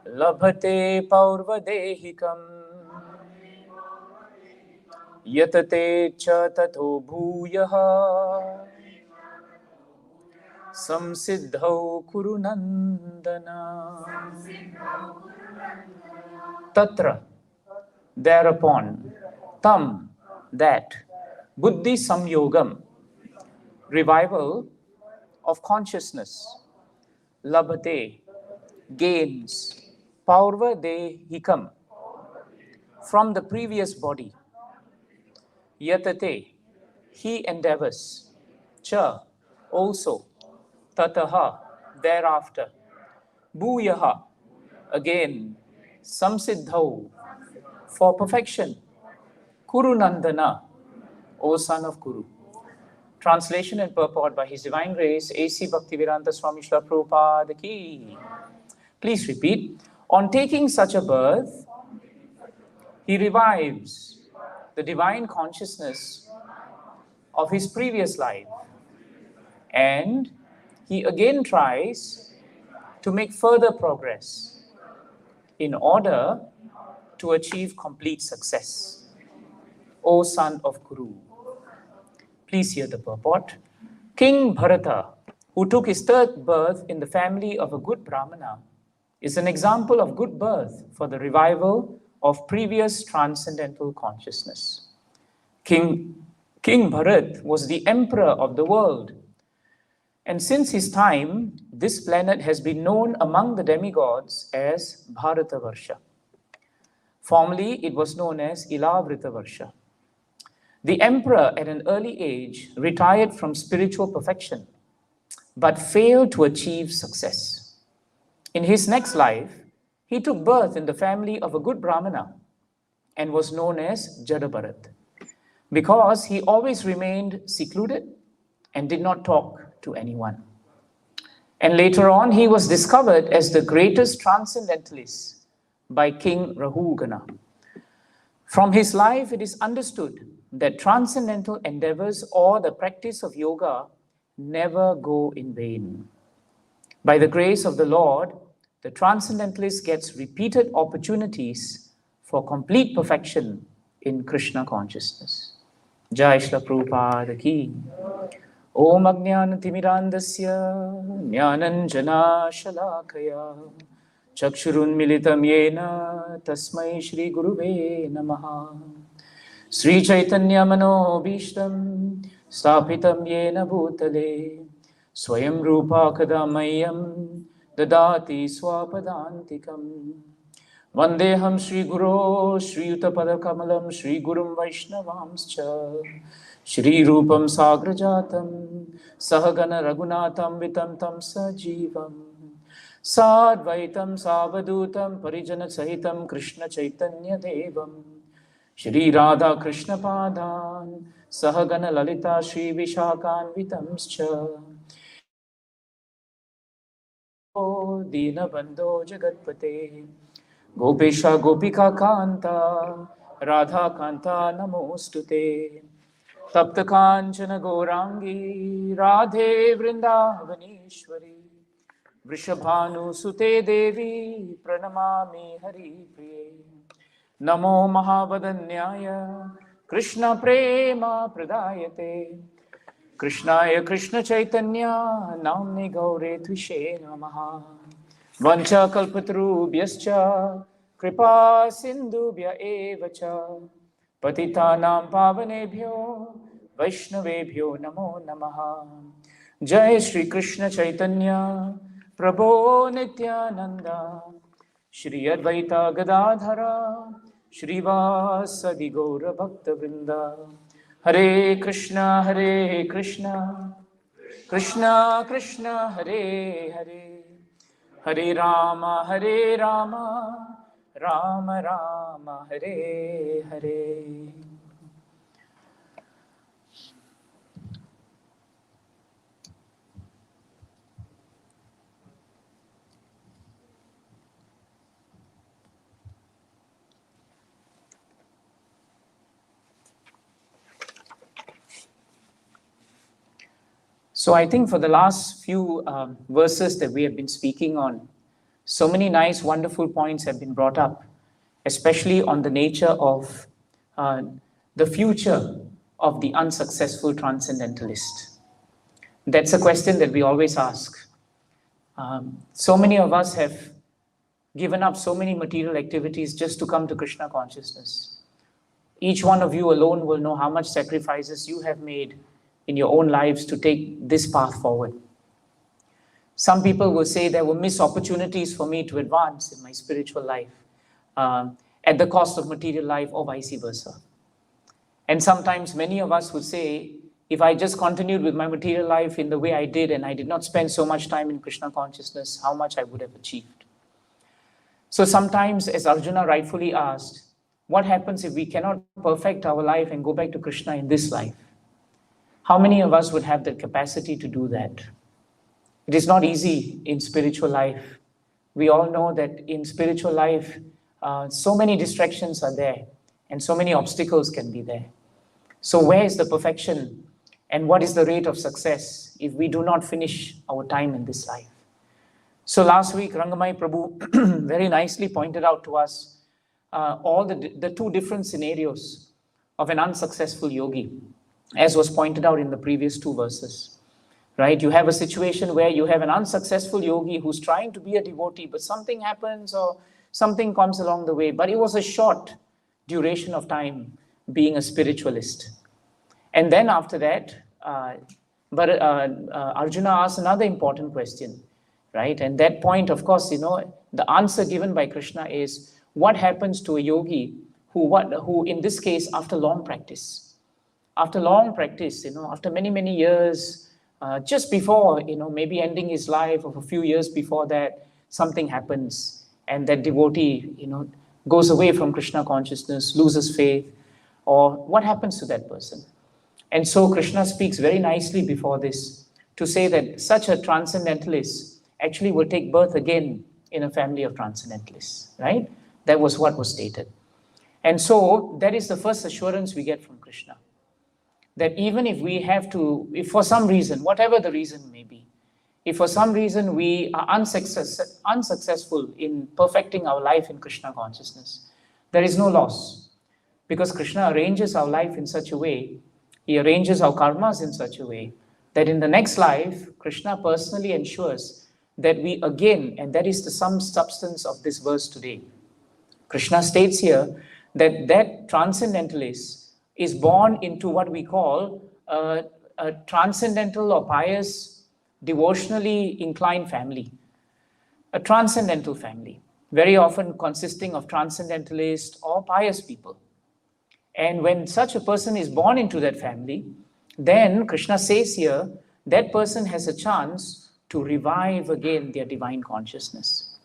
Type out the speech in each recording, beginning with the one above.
labhate paurvadehikam yatate cha tato bhuyah samsiddhau kuru nandana. Tatra, thereupon, tam, that, buddhi samyogam, revival of consciousness, labhate, gains, paurva dehikam, from the previous body, yatate, he endeavors, cha, also, tataha, thereafter, bhuyaha, again, samsiddhau, for perfection, Kuru Nandana, O son of Kuru. Translation and purport by His Divine Grace, A.C. Bhaktivedanta Swami Srila Prabhupada Ki. Please repeat. On taking such a birth, he revives the divine consciousness of his previous life, and he again tries to make further progress in order to achieve complete success. O son of Kuru. Please hear the purport. King Bharata, who took his third birth in the family of a good Brahmana, is an example of good birth for the revival of previous transcendental consciousness. King Bharat was the emperor of the world, and since his time, this planet has been known among the demigods as Bharatavarsha. Formerly, it was known as Ilavrita The emperor, at an early age, retired from spiritual perfection, but failed to achieve success. In his next life, he took birth in the family of a good Brahmana and was known as Jadabharat, because he always remained secluded and did not talk to anyone. And later on, he was discovered as the greatest transcendentalist by King Rahugana. From his life, it is understood that transcendental endeavors or the practice of yoga never go in vain. By the grace of the Lord, the transcendentalist gets repeated opportunities for complete perfection in Krishna consciousness. Jai Shri Prabhupada Ki. Om Ajnanatirmirandasya Jnananjana Shalakaya Chakshurun Militam Yena Tasmai Shri Guruve Namaha. Sri Chaitanya Manobhishtam Sthapitam Yena Bhutale Swayam Rupa Kadamayam Dadati Swapadantikam Vandeham Shri Guru Shri Yuttapada Kamalam Shri Gurum Vaishnavamscha Shri Rupam Sagrajatam Sahagana Raghunatham Vitam Tam Sajivam Sadvaitam Savadutam Parijana Sahitam Krishna Chaitanya Devam Shri Radha Krishna Padan Sahagana Lalita Shri Vishakan Vitamscha Dina Bandho Jagatpate Gopesha Gopika Kanta Radha Kanta Namostute Tapta Kanchana Gaurangi Radhe Vrindavaneshwari Vrishabhanu Sute Devi Pranamami Hari Priye Namo Mahavadanyaya Krishna Prema Pradayate Krishnaya Krishna Chaitanya Namni Gaure Tvishe Namaha Vancha Kalpatarubhyascha Kripa Sindhubhya Evacha Patitanam Pavanebhyo Vaishnavebhyo Namo Namaha Jai Shri Krishna Chaitanya Prabhu Nityananda Shri Advaita Gadadhara Shri Vasadi Gaura Bhakta Vrinda Hare Krishna Krishna Krishna Hare Hare Hare Rama Rama Rama Hare Hare. So I think for the last few verses that we have been speaking on So many nice, wonderful points have been brought up, especially on the nature of the future of the unsuccessful transcendentalist. That's a question that we always ask. So many of us have given up so many material activities just to come to Krishna consciousness. Each one of you alone will know how much sacrifices you have made in your own lives to take this path forward. Some people will say there were missed opportunities for me to advance in my spiritual life at the cost of material life, or vice versa. And sometimes many of us would say, if I just continued with my material life in the way I did and I did not spend so much time in Krishna consciousness, how much I would have achieved. So sometimes, as Arjuna rightfully asked, what happens if we cannot perfect our life and go back to Krishna in this life? How many of us would have the capacity to do that? It is not easy in spiritual life. We all know that in spiritual life, so many distractions are there and so many obstacles can be there. So where is the perfection and what is the rate of success if we do not finish our time in this life? So last week, Rangamai Prabhu very nicely pointed out to us all the two different scenarios of an unsuccessful yogi, as was pointed out in the previous two verses. Right? You have a situation where you have an unsuccessful yogi who's trying to be a devotee, but something happens or something comes along the way. But it was a short duration of time being a spiritualist. And then after that, Arjuna asked another important question, right? And that point, of course, the answer given by Krishna is what happens to a yogi who in this case, after long practice, after many, many years, just before, maybe ending his life, or a few years before that, something happens and that devotee, goes away from Krishna consciousness, loses faith, or what happens to that person? And so Krishna speaks very nicely before this to say that such a transcendentalist actually will take birth again in a family of transcendentalists, right? That was what was stated. And so that is the first assurance we get from Krishna. That even if we have to, if for some reason, whatever the reason may be, if for some reason we are unsuccessful in perfecting our life in Krishna consciousness, there is no loss. Because Krishna arranges our life in such a way, he arranges our karmas in such a way, that in the next life, Krishna personally ensures that we again, and that is the some substance of this verse today. Krishna states here that transcendentalist is born into what we call a transcendental or pious, devotionally inclined family, a transcendental family, very often consisting of transcendentalists or pious people. And when such a person is born into that family, then Krishna says here, that person has a chance to revive again their divine consciousness.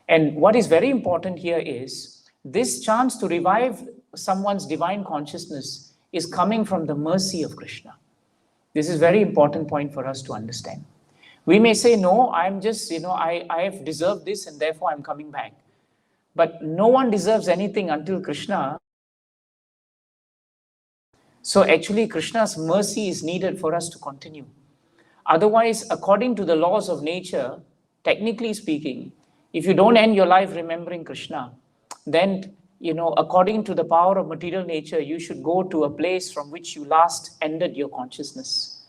And what is very important here is, this chance to revive someone's divine consciousness is coming from the mercy of Krishna. This is a very important point for us to understand. We may say, no, I'm just, I have deserved this and therefore I'm coming back. But no one deserves anything until Krishna. So actually Krishna's mercy is needed for us to continue. Otherwise, according to the laws of nature, technically speaking, if you don't end your life remembering Krishna, then, according to the power of material nature, you should go to a place from which you last ended your consciousness.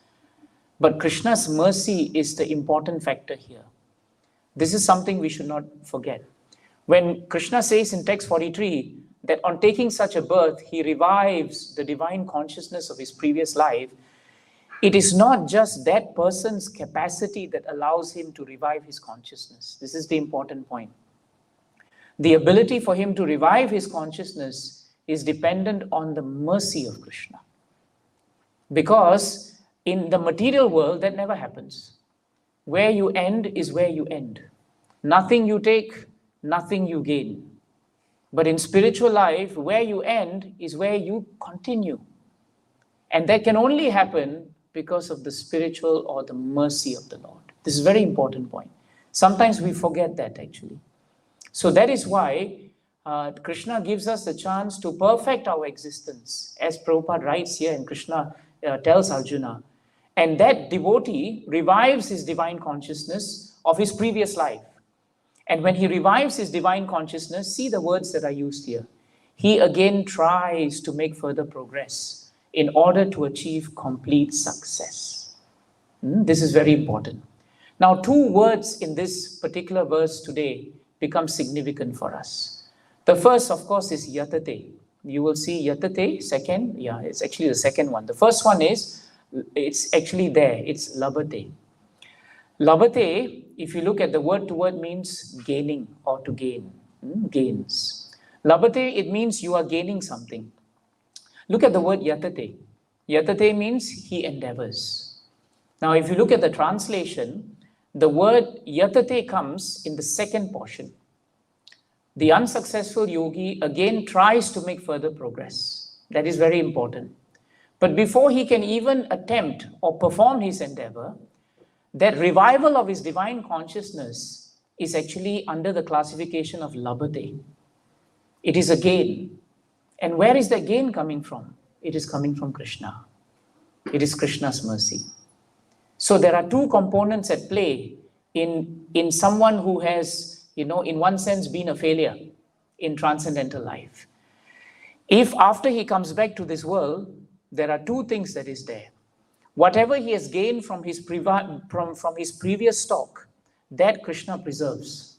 But Krishna's mercy is the important factor here. This is something we should not forget. When Krishna says in text 43 that on taking such a birth, he revives the divine consciousness of his previous life, it is not just that person's capacity that allows him to revive his consciousness. This is the important point. The ability for him to revive his consciousness is dependent on the mercy of Krishna. Because in the material world, that never happens. Where you end is where you end. Nothing you take, nothing you gain. But in spiritual life, where you end is where you continue. And that can only happen because of the spiritual or the mercy of the Lord. This is a very important point. Sometimes we forget that actually. So that is why Krishna gives us the chance to perfect our existence, as Prabhupada writes here, and Krishna tells Arjuna. And that devotee revives his divine consciousness of his previous life. And when he revives his divine consciousness, see the words that are used here. He again tries to make further progress in order to achieve complete success. This is very important. Now, two words in this particular verse today become significant for us. The first, of course, is yatate. You will see yatate, second, it's actually the second one. The first one is, it's actually there, it's labate. Labate, if you look at the word to word, means gaining or to gain, gains. Labate, it means you are gaining something. Look at the word yatate. Yatate means he endeavors. Now, if you look at the translation, the word yatate comes in the second portion. The unsuccessful yogi again tries to make further progress. That is very important. But before he can even attempt or perform his endeavor, that revival of his divine consciousness is actually under the classification of labate. It is a gain. And where is that gain coming from? It is coming from Krishna. It is Krishna's mercy. So there are two components at play in someone who has, in one sense, been a failure in transcendental life. If after he comes back to this world, there are two things that is there. Whatever he has gained from his previous stock, that Krishna preserves.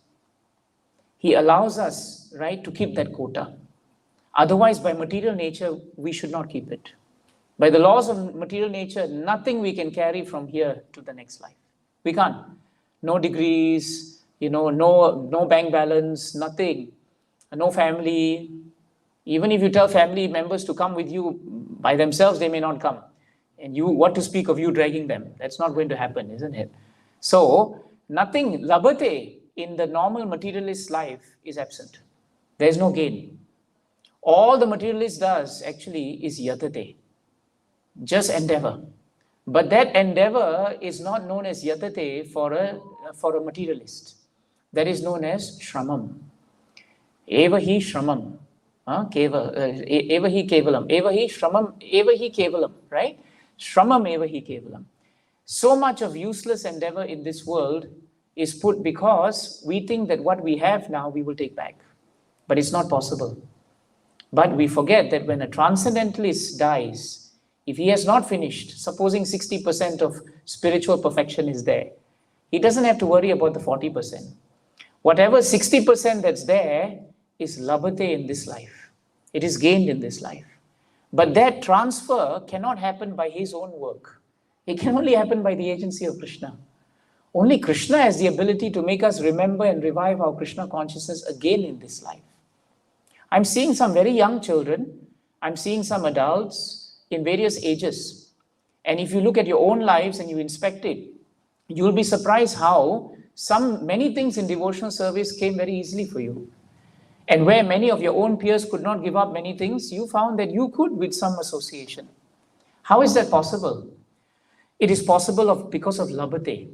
He allows us, right, to keep that quota. Otherwise, by material nature, we should not keep it. By the laws of material nature, nothing we can carry from here to the next life. We can't. No degrees, no bank balance, nothing. No family. Even if you tell family members to come with you by themselves, they may not come. And what to speak of you dragging them? That's not going to happen, isn't it? So, nothing, labate, in the normal materialist life is absent. There is no gain. All the materialist does actually is yatate, just endeavor. But that endeavor is not known as yatate for a materialist. That is known as shramam. Eva hi shramam. Eva hi kevalam. Eva hi shramam. Eva hi kevalam. Right? Shramam eva hi kevalam. So much of useless endeavor in this world is put because we think that what we have now we will take back. But it's not possible. But we forget that when a transcendentalist dies, if he has not finished, supposing 60% of spiritual perfection is there, he doesn't have to worry about the 40%. Whatever 60% that's there is labate in this life. It is gained in this life. But that transfer cannot happen by his own work. It can only happen by the agency of Krishna. Only Krishna has the ability to make us remember and revive our Krishna consciousness again in this life. I'm seeing some very young children. I'm seeing some adults in various ages. And if you look at your own lives and you inspect it, you'll be surprised how many things in devotional service came very easily for you. And where many of your own peers could not give up many things, you found that you could with some association. How is that possible? It is possible because of labate.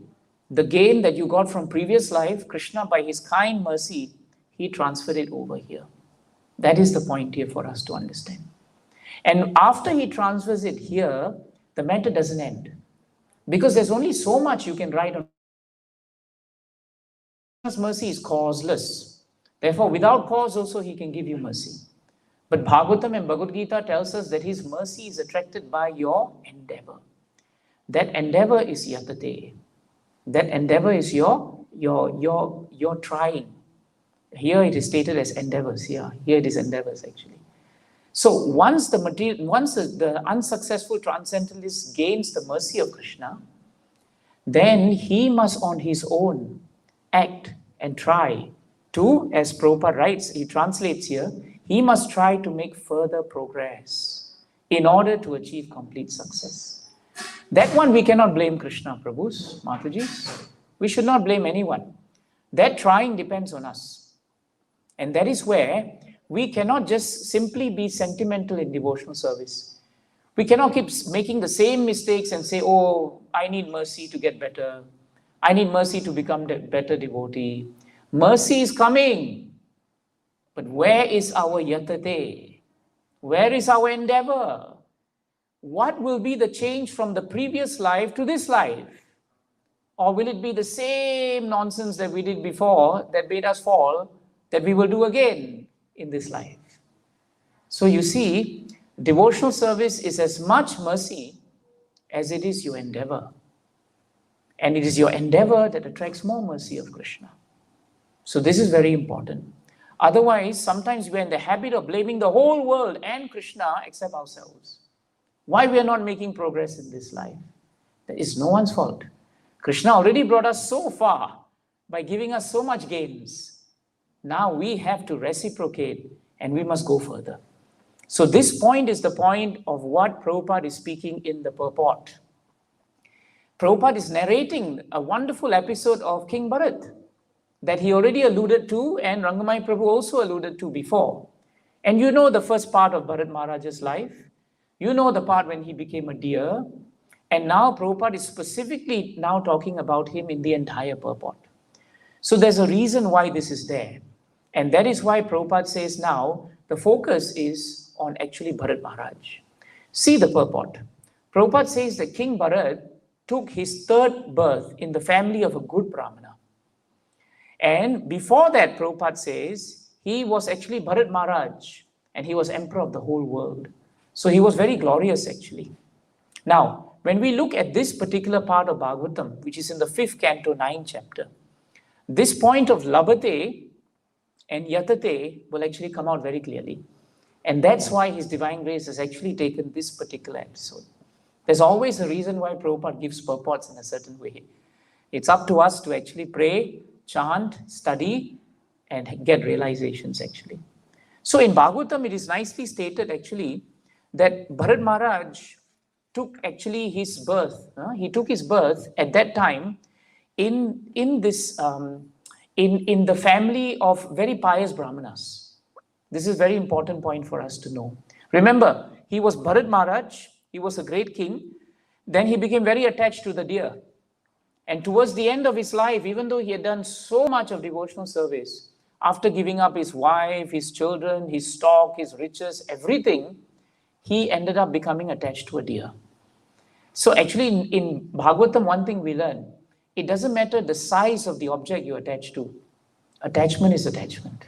The gain that you got from previous life, Krishna, by his kind mercy, he transferred it over here. That is the point here for us to understand. And after he transfers it here, the matter doesn't end. Because there's only so much you can write on. Krishna's mercy is causeless. Therefore, without cause also he can give you mercy. But Bhagavatam and Bhagavad Gita tells us that his mercy is attracted by your endeavor. That endeavor is yatate. That endeavor is your trying. Here it is stated as endeavors. Here it is endeavors actually. So once the unsuccessful transcendentalist gains the mercy of Krishna, then he must on his own act and try to, as Prabhupada writes, he translates here, he must try to make further progress in order to achieve complete success. That one we cannot blame Krishna, Prabhus, Matajis. We should not blame anyone. That trying depends on us. And that is where we cannot just simply be sentimental in devotional service. We cannot keep making the same mistakes and say, oh, I need mercy to get better. I need mercy to become a better devotee. Mercy is coming. But where is our yatate? Where is our endeavor? What will be the change from the previous life to this life? Or will it be the same nonsense that we did before that made us fall that we will do again in this life? So you see, devotional service is as much mercy as it is your endeavor. And it is your endeavor that attracts more mercy of Krishna. So this is very important. Otherwise, sometimes we are in the habit of blaming the whole world and Krishna except ourselves. Why we are not making progress in this life? That is no one's fault. Krishna already brought us so far by giving us so much gains. Now we have to reciprocate and we must go further. So this point is the point of what Prabhupada is speaking in the purport. Prabhupada is narrating a wonderful episode of King Bharat that he already alluded to and Rangamai Prabhu also alluded to before. And you know the first part of Bharat Maharaj's life. You know the part when he became a deer. And now Prabhupada is specifically now talking about him in the entire purport. So there's a reason why this is there. And that is why Prabhupada says now the focus is on actually Bharat Maharaj. See the purport. Prabhupada says that King Bharat took his third birth in the family of a good Brahmana. And before that, Prabhupada says, he was actually Bharat Maharaj and he was emperor of the whole world. So he was very glorious actually. Now, when we look at this particular part of Bhagavatam, which is in the 5th canto, 9th chapter, this point of labhate and yatate will actually come out very clearly. And that's why His Divine Grace has actually taken this particular episode. There's always a reason why Prabhupada gives purports in a certain way. It's up to us to actually pray, chant, study, and get realizations actually. So in Bhagavatam, it is nicely stated actually that Bharat Maharaj took actually his birth. He took his birth at that time in the family of very pious Brahmanas. This is a very important point for us to know. Remember, he was Bharat Maharaj. He was a great king. Then he became very attached to the deer. And towards the end of his life, even though he had done so much of devotional service, after giving up his wife, his children, his stock, his riches, everything, he ended up becoming attached to a deer. So actually in Bhagavatam, one thing we learn, it doesn't matter the size of the object you attach to. Attachment is attachment.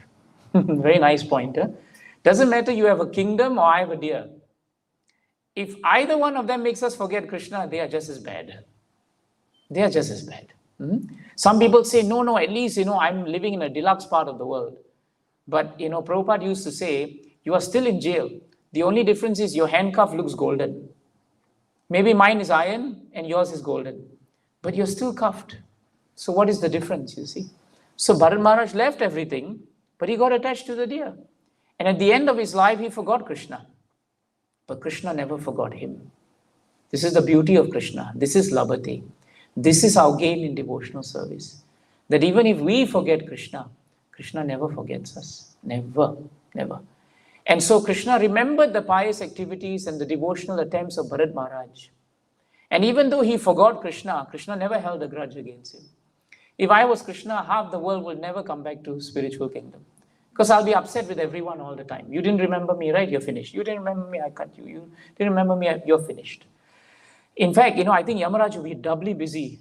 Very nice point. Doesn't matter you have a kingdom or I have a deer. If either one of them makes us forget Krishna, they are just as bad. They are just as bad. Some people say, no, at least, I'm living in a deluxe part of the world. But, Prabhupada used to say, you are still in jail. The only difference is your handcuff looks golden. Maybe mine is iron and yours is golden. But you're still cuffed. So what is the difference, you see? So Bharat Maharaj left everything, but he got attached to the deer. And at the end of his life, he forgot Krishna. But Krishna never forgot him. This is the beauty of Krishna. This is labhate. This is our gain in devotional service. That even if we forget Krishna, Krishna never forgets us. Never, never. And so Krishna remembered the pious activities and the devotional attempts of Bharat Maharaj. And even though he forgot Krishna, Krishna never held a grudge against him. If I was Krishna, half the world will never come back to spiritual kingdom. Because I'll be upset with everyone all the time. You didn't remember me, right? You're finished. You didn't remember me, I cut you. You didn't remember me, you're finished. In fact, I think Yamaraj would be doubly busy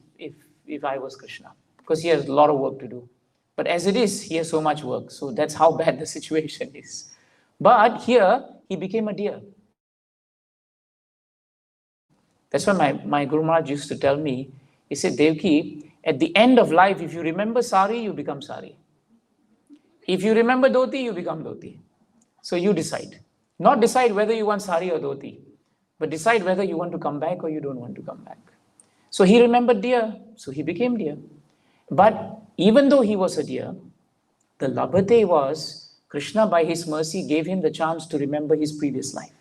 if I was Krishna. Because he has a lot of work to do. But as it is, he has so much work. So that's how bad the situation is. But here, he became a deer. That's why my Guru Maharaj used to tell me, he said, Devaki, at the end of life, if you remember sari, you become sari. If you remember dhoti, you become dhoti. So you decide. Not decide whether you want sari or dhoti, but decide whether you want to come back or you don't want to come back. So he remembered deer, so he became deer. But even though he was a deer, the labhate was, Krishna by his mercy gave him the chance to remember his previous life.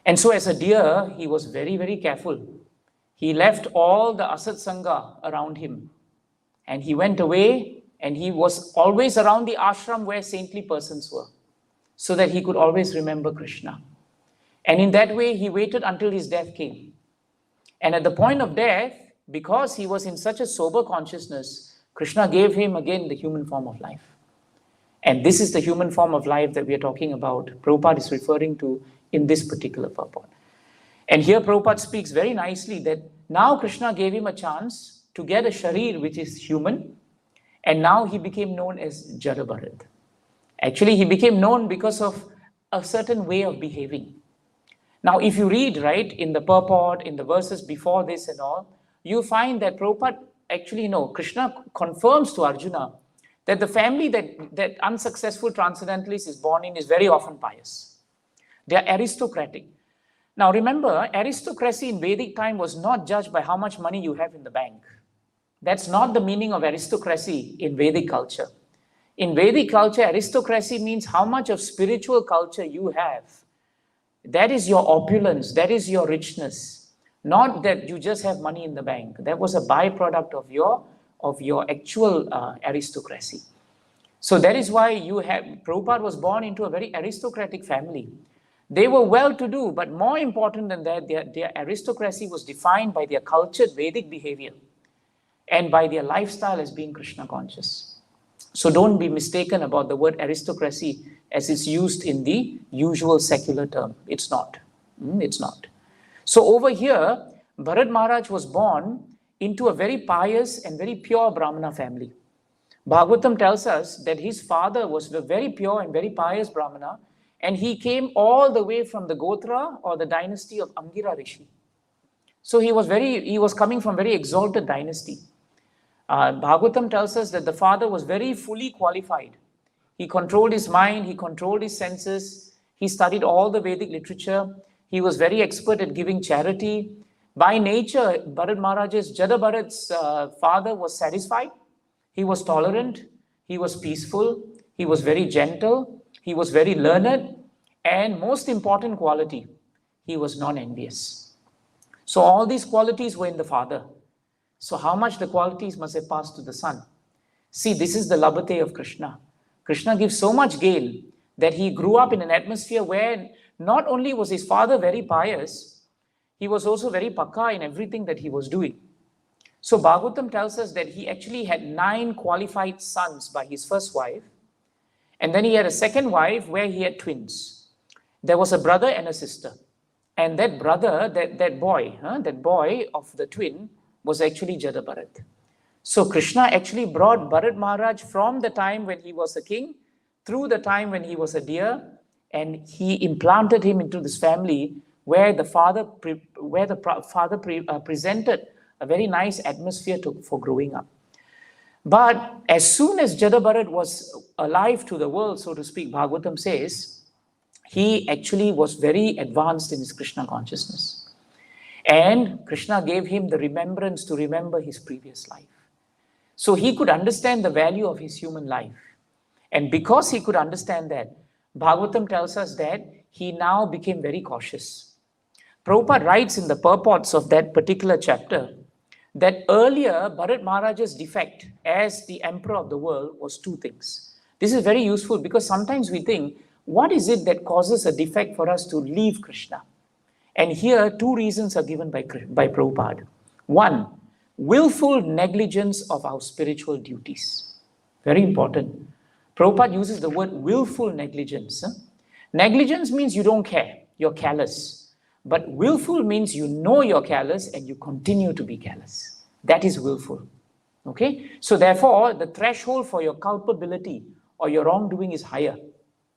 And so as a deer, he was very, very careful. He left all the asat sangha around him. And he went away and he was always around the ashram where saintly persons were, so that he could always remember Krishna. And in that way, he waited until his death came. And at the point of death, because he was in such a sober consciousness, Krishna gave him again the human form of life. And this is the human form of life that we are talking about. Prabhupada is referring to in this particular purport. And here Prabhupada speaks very nicely that now Krishna gave him a chance to get a sharir which is human, and now he became known as Jada Bharat. Actually, he became known because of a certain way of behaving. Now, if you read, right, in the purport, in the verses before this and all, you find that Prabhupada actually, no, Krishna confirms to Arjuna that the family that unsuccessful transcendentalist is born in is very often pious. They are aristocratic. Now, remember, aristocracy in Vedic time was not judged by how much money you have in the bank. That's not the meaning of aristocracy in Vedic culture. In Vedic culture, aristocracy means how much of spiritual culture you have. That is your opulence, that is your richness. Not that you just have money in the bank. That was a byproduct of your actual aristocracy. So that is why Prabhupada was born into a very aristocratic family. They were well-to-do, but more important than that, their aristocracy was defined by their cultured Vedic behavior and by their lifestyle as being Krishna conscious. So don't be mistaken about the word aristocracy as it's used in the usual secular term. It's not. It's not. So over here, Bharat Maharaj was born into a very pious and very pure Brahmana family. Bhagavatam tells us that his father was a very pure and very pious Brahmana, and he came all the way from the Gotra or the dynasty of Angira Rishi. So he was coming from very exalted dynasty. Bhagavatam tells us that the father was very fully qualified. He controlled his mind, he controlled his senses, he studied all the Vedic literature, he was very expert at giving charity. By nature, Bharat Maharaj's, Jada Bharat's father was satisfied, he was tolerant, he was peaceful, he was very gentle, he was very learned, and most important quality, he was non-envious. So all these qualities were in the father. So how much the qualities must have passed to the son? See, this is the labate of Krishna. Krishna gives so much gain that he grew up in an atmosphere where not only was his father very pious, he was also very pakka in everything that he was doing. So Bhagavatam tells us that he actually had 9 qualified sons by his first wife, and then he had a second wife where he had twins. There was a brother and a sister, and that brother, that boy of the twin was actually Jada Bharat. So Krishna actually brought Bharat Maharaj from the time when he was a king through the time when he was a deer, and he implanted him into this family where the father presented a very nice atmosphere for growing up. But as soon as Jada Bharat was alive to the world, so to speak, Bhagavatam says, he actually was very advanced in his Krishna consciousness. And Krishna gave him the remembrance to remember his previous life. So he could understand the value of his human life. And because he could understand that, Bhagavatam tells us that he now became very cautious. Prabhupada writes in the purports of that particular chapter that earlier Bharat Maharaj's defect as the emperor of the world was 2 things. This is very useful because sometimes we think, what is it that causes a defect for us to leave Krishna? And here 2 reasons are given by Prabhupada. 1, willful negligence of our spiritual duties. Very important. Prabhupada uses the word willful negligence. Negligence means you don't care, you're careless. But willful means you know you're careless and you continue to be careless. That is willful. Okay? So therefore, the threshold for your culpability or your wrongdoing is higher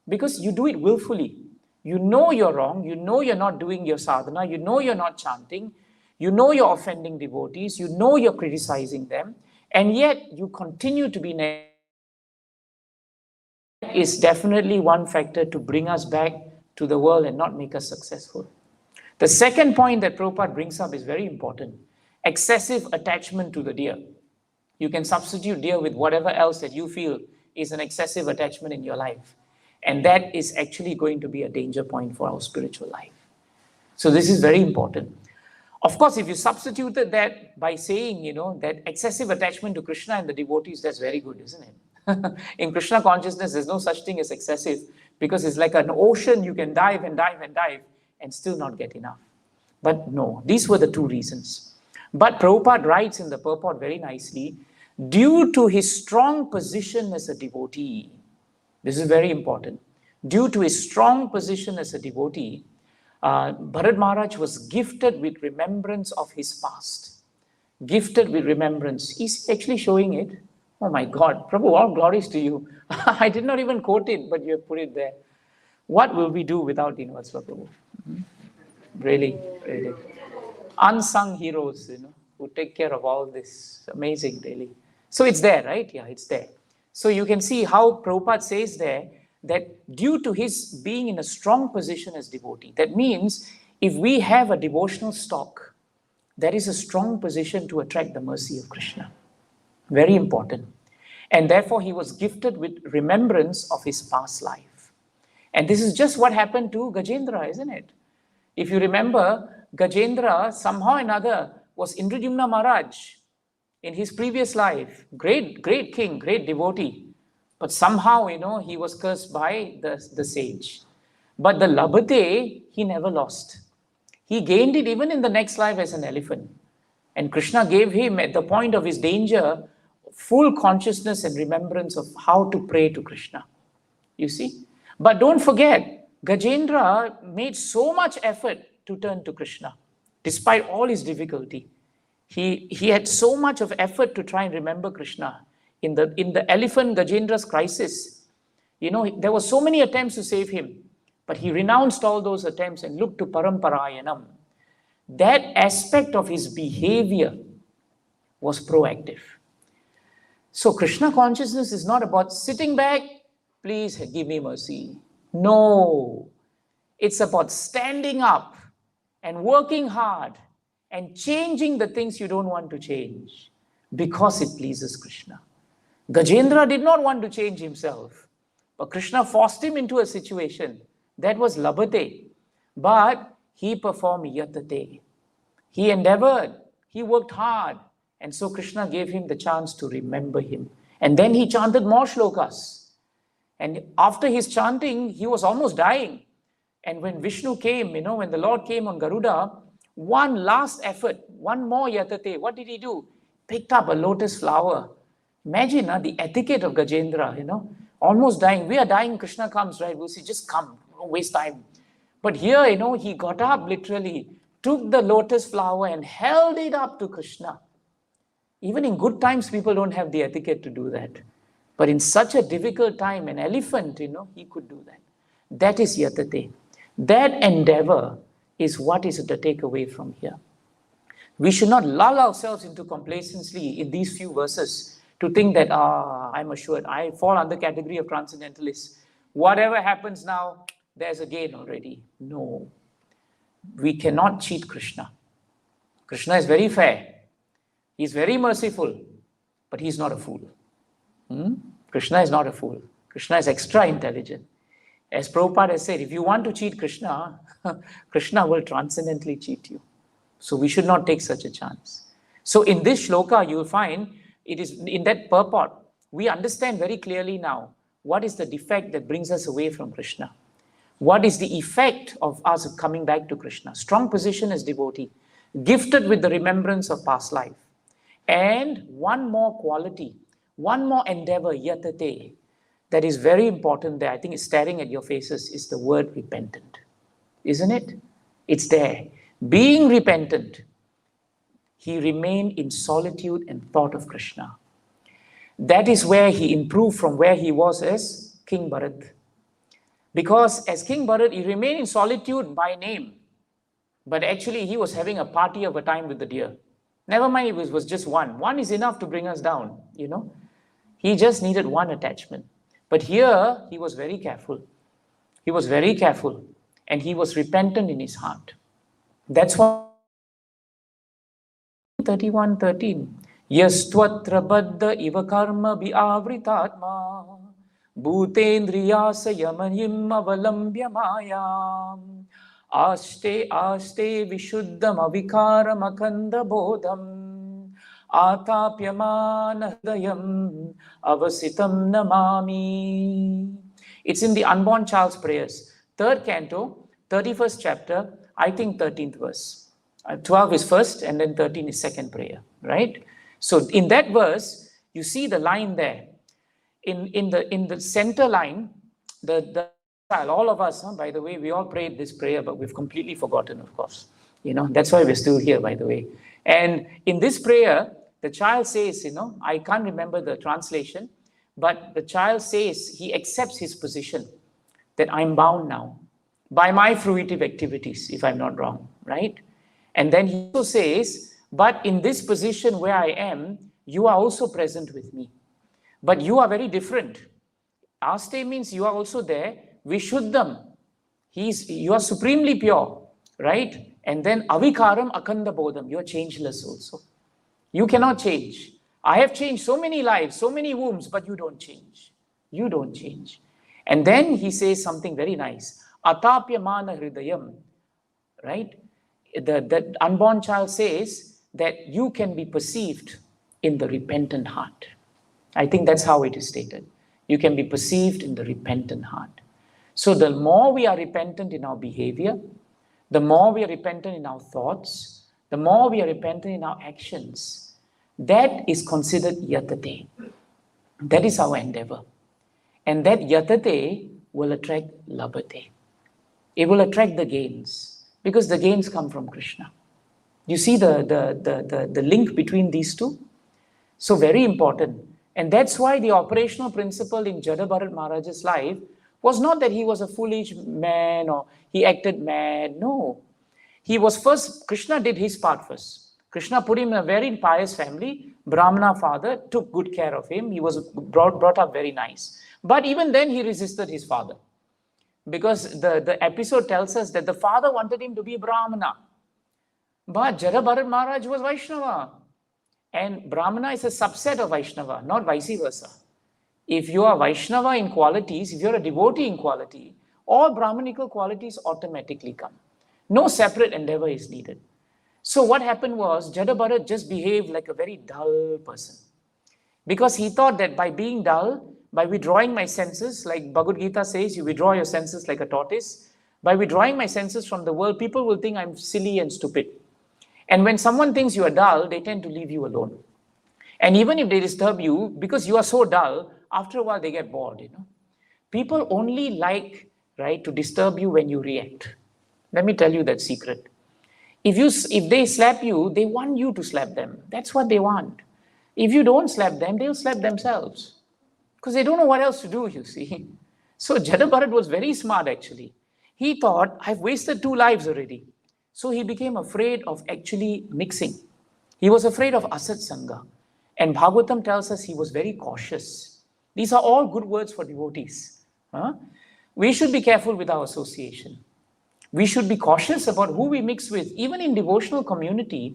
because you do it willfully. You know you're wrong, you know you're not doing your sadhana, you know you're not chanting, you know you're offending devotees, you know you're criticizing them, and yet you continue to be negative. Is definitely one factor to bring us back to the world and not make us successful. The second point that Prabhupada brings up is very important. Excessive attachment to the deer. You can substitute deer with whatever else that you feel is an excessive attachment in your life. And that is actually going to be a danger point for our spiritual life. So this is very important. Of course, if you substituted that by saying, that excessive attachment to Krishna and the devotees, that's very good, isn't it? In Krishna consciousness, there's no such thing as excessive because it's like an ocean. You can dive and dive and dive and still not get enough. But no, these were the 2 reasons. But Prabhupada writes in the purport very nicely, due to his strong position as a devotee, this is very important, due to his strong position as a devotee, Bharat Maharaj was gifted with remembrance of his past. gifted with remembrance. He's actually showing it. Oh my God, Prabhu, all glories to you. I did not even quote it, but you have put it there. What will we do without Dinvatsala Prabhu? Really, really. Unsung heroes, who take care of all this. Amazing, really. So it's there, right? Yeah, it's there. So you can see how Prabhupada says there that due to his being in a strong position as devotee, that means if we have a devotional stock, that is a strong position to attract the mercy of Krishna. Very important. And therefore, he was gifted with remembrance of his past life. And this is just what happened to Gajendra, isn't it? If you remember, Gajendra somehow or another was Indradyumna Maharaj in his previous life. Great, great king, great devotee. But somehow, he was cursed by the sage. But the Labhate, he never lost. He gained it even in the next life as an elephant. And Krishna gave him, at the point of his danger, full consciousness and remembrance of how to pray to Krishna. You see? But don't forget, Gajendra made so much effort to turn to Krishna, despite all his difficulty. He had so much of effort to try and remember Krishna. In the elephant Gajendra's crisis, there were so many attempts to save him, but he renounced all those attempts and looked to Paramparayanam. That aspect of his behavior was proactive. So Krishna consciousness is not about sitting back, please give me mercy. No, it's about standing up and working hard and changing the things you don't want to change because it pleases Krishna. Gajendra did not want to change himself, but Krishna forced him into a situation that was labhate, but he performed yatate. He endeavored, he worked hard, and so Krishna gave him the chance to remember him. And then he chanted more shlokas. And after his chanting, he was almost dying. And when Vishnu came, when the Lord came on Garuda, one last effort, one more yatate, what did he do? Picked up a lotus flower. Imagine the etiquette of Gajendra, almost dying. We are dying, Krishna comes, right? We'll say, just come, don't waste time. But here, he got up literally, took the lotus flower and held it up to Krishna. Even in good times, people don't have the etiquette to do that. But in such a difficult time, an elephant, he could do that. That is yatate. That endeavor is what is to take away from here. We should not lull ourselves into complacency in these few verses to think that, I'm assured, I fall under category of transcendentalists. Whatever happens now, there's a gain already. No. We cannot cheat Krishna. Krishna is very fair. He's very merciful, but he's not a fool. Krishna is not a fool. Krishna is extra intelligent. As Prabhupada has said, if you want to cheat Krishna, Krishna will transcendently cheat you. So we should not take such a chance. So in this shloka, you will find it is in that purport, we understand very clearly now what is the defect that brings us away from Krishna. What is the effect of us coming back to Krishna? Strong position as devotee, gifted with the remembrance of past life. And one more quality, one more endeavor, yatate, that is very important there. I think it's staring at your faces, is the word repentant. Isn't it? It's there. Being repentant, he remained in solitude and thought of Krishna. That is where he improved from where he was as King Bharat. Because as King Bharat, he remained in solitude by name. But actually, he was having a party of a time with the deer. Never mind, it was just one. One is enough to bring us down, He just needed one attachment. But here, he was very careful. He was very careful. And he was repentant in his heart. That's why 31:13. Yastvatra baddha iva karma biavritatma bhutendriyasa yamanyim avalambya mayam aste vishuddham avikaram akanda bodham atapyamana hridayam avasitam namami. It's in the unborn child's prayers. 3rd canto, 31st chapter, I think 13th verse. 12 is first and then 13 is second prayer, right? So in that verse, you see the line there. In the center line, the all of us, by the way, we all prayed this prayer, but we've completely forgotten, of course. That's why we're still here, by the way. And in this prayer, the child says, I can't remember the translation, but the child says he accepts his position that I'm bound now by my fruitive activities, if I'm not wrong, right? And then he also says, but in this position where I am, you are also present with me. But you are very different. Aste means you are also there. Vishuddham. You are supremely pure, right? And then avikaram akanda bodham. You are changeless also. You cannot change. I have changed so many lives, so many wombs, but you don't change. You don't change. And then he says something very nice. Atapyamana hridayam, right? The unborn child says that you can be perceived in the repentant heart. I think that's how it is stated. You can be perceived in the repentant heart. So the more we are repentant in our behavior, the more we are repentant in our thoughts, the more we are repentant in our actions, that is considered yatate. That is our endeavor. And that yatate will attract labhate. It will attract the gains, because the gains come from Krishna. You see the link between these two? So very important. And that's why the operational principle in Jada Bharat Maharaj's life was not that he was a foolish man or he acted mad. No. He was first, Krishna did his part first. Krishna put him in a very pious family. Brahmana father took good care of him. He was brought up very nice. But even then he resisted his father. Because the episode tells us that the father wanted him to be a Brahmana. But Jada Bharat Maharaj was Vaishnava. And Brahmana is a subset of Vaishnava, not vice versa. If you are Vaishnava in qualities, if you're a devotee in quality, all Brahmanical qualities automatically come. No separate endeavor is needed. So what happened was, Jada Bharat just behaved like a very dull person. Because he thought that by being dull, by withdrawing my senses, like Bhagavad Gita says, you withdraw your senses like a tortoise. By withdrawing my senses from the world, people will think I'm silly and stupid. And when someone thinks you are dull, they tend to leave you alone. And even if they disturb you, because you are so dull, after a while they get bored, People only like, right, to disturb you when you react. Let me tell you that secret. If they slap you, they want you to slap them. That's what they want. If you don't slap them, they'll slap themselves. Because they don't know what else to do, you see. So Jada Bharat was very smart, actually. He thought, I've wasted 2 lives already. So he became afraid of actually mixing. He was afraid of asat sangha. And Bhagavatam tells us he was very cautious. These are all good words for devotees. We should be careful with our association. We should be cautious about who we mix with. Even in devotional community,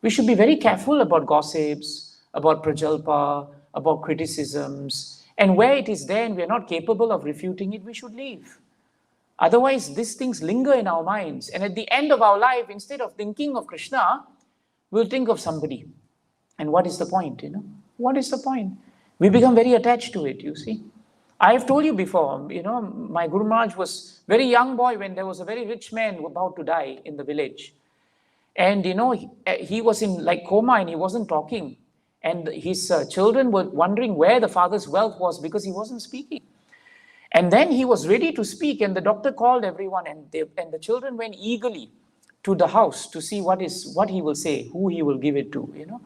we should be very careful about gossips, about prajalpa, about criticisms. And where it is there and we are not capable of refuting it, we should leave. Otherwise, these things linger in our minds. And at the end of our life, instead of thinking of Krishna, we'll think of somebody. And what is the point, What is the point? We become very attached to it, you see. I have told you before, my Guru Maharaj was a very young boy when there was a very rich man about to die in the village. And, he was in like coma and he wasn't talking. And his children were wondering where the father's wealth was because he wasn't speaking. And then he was ready to speak and the doctor called everyone and the children went eagerly to the house to see what he will say, who he will give it to,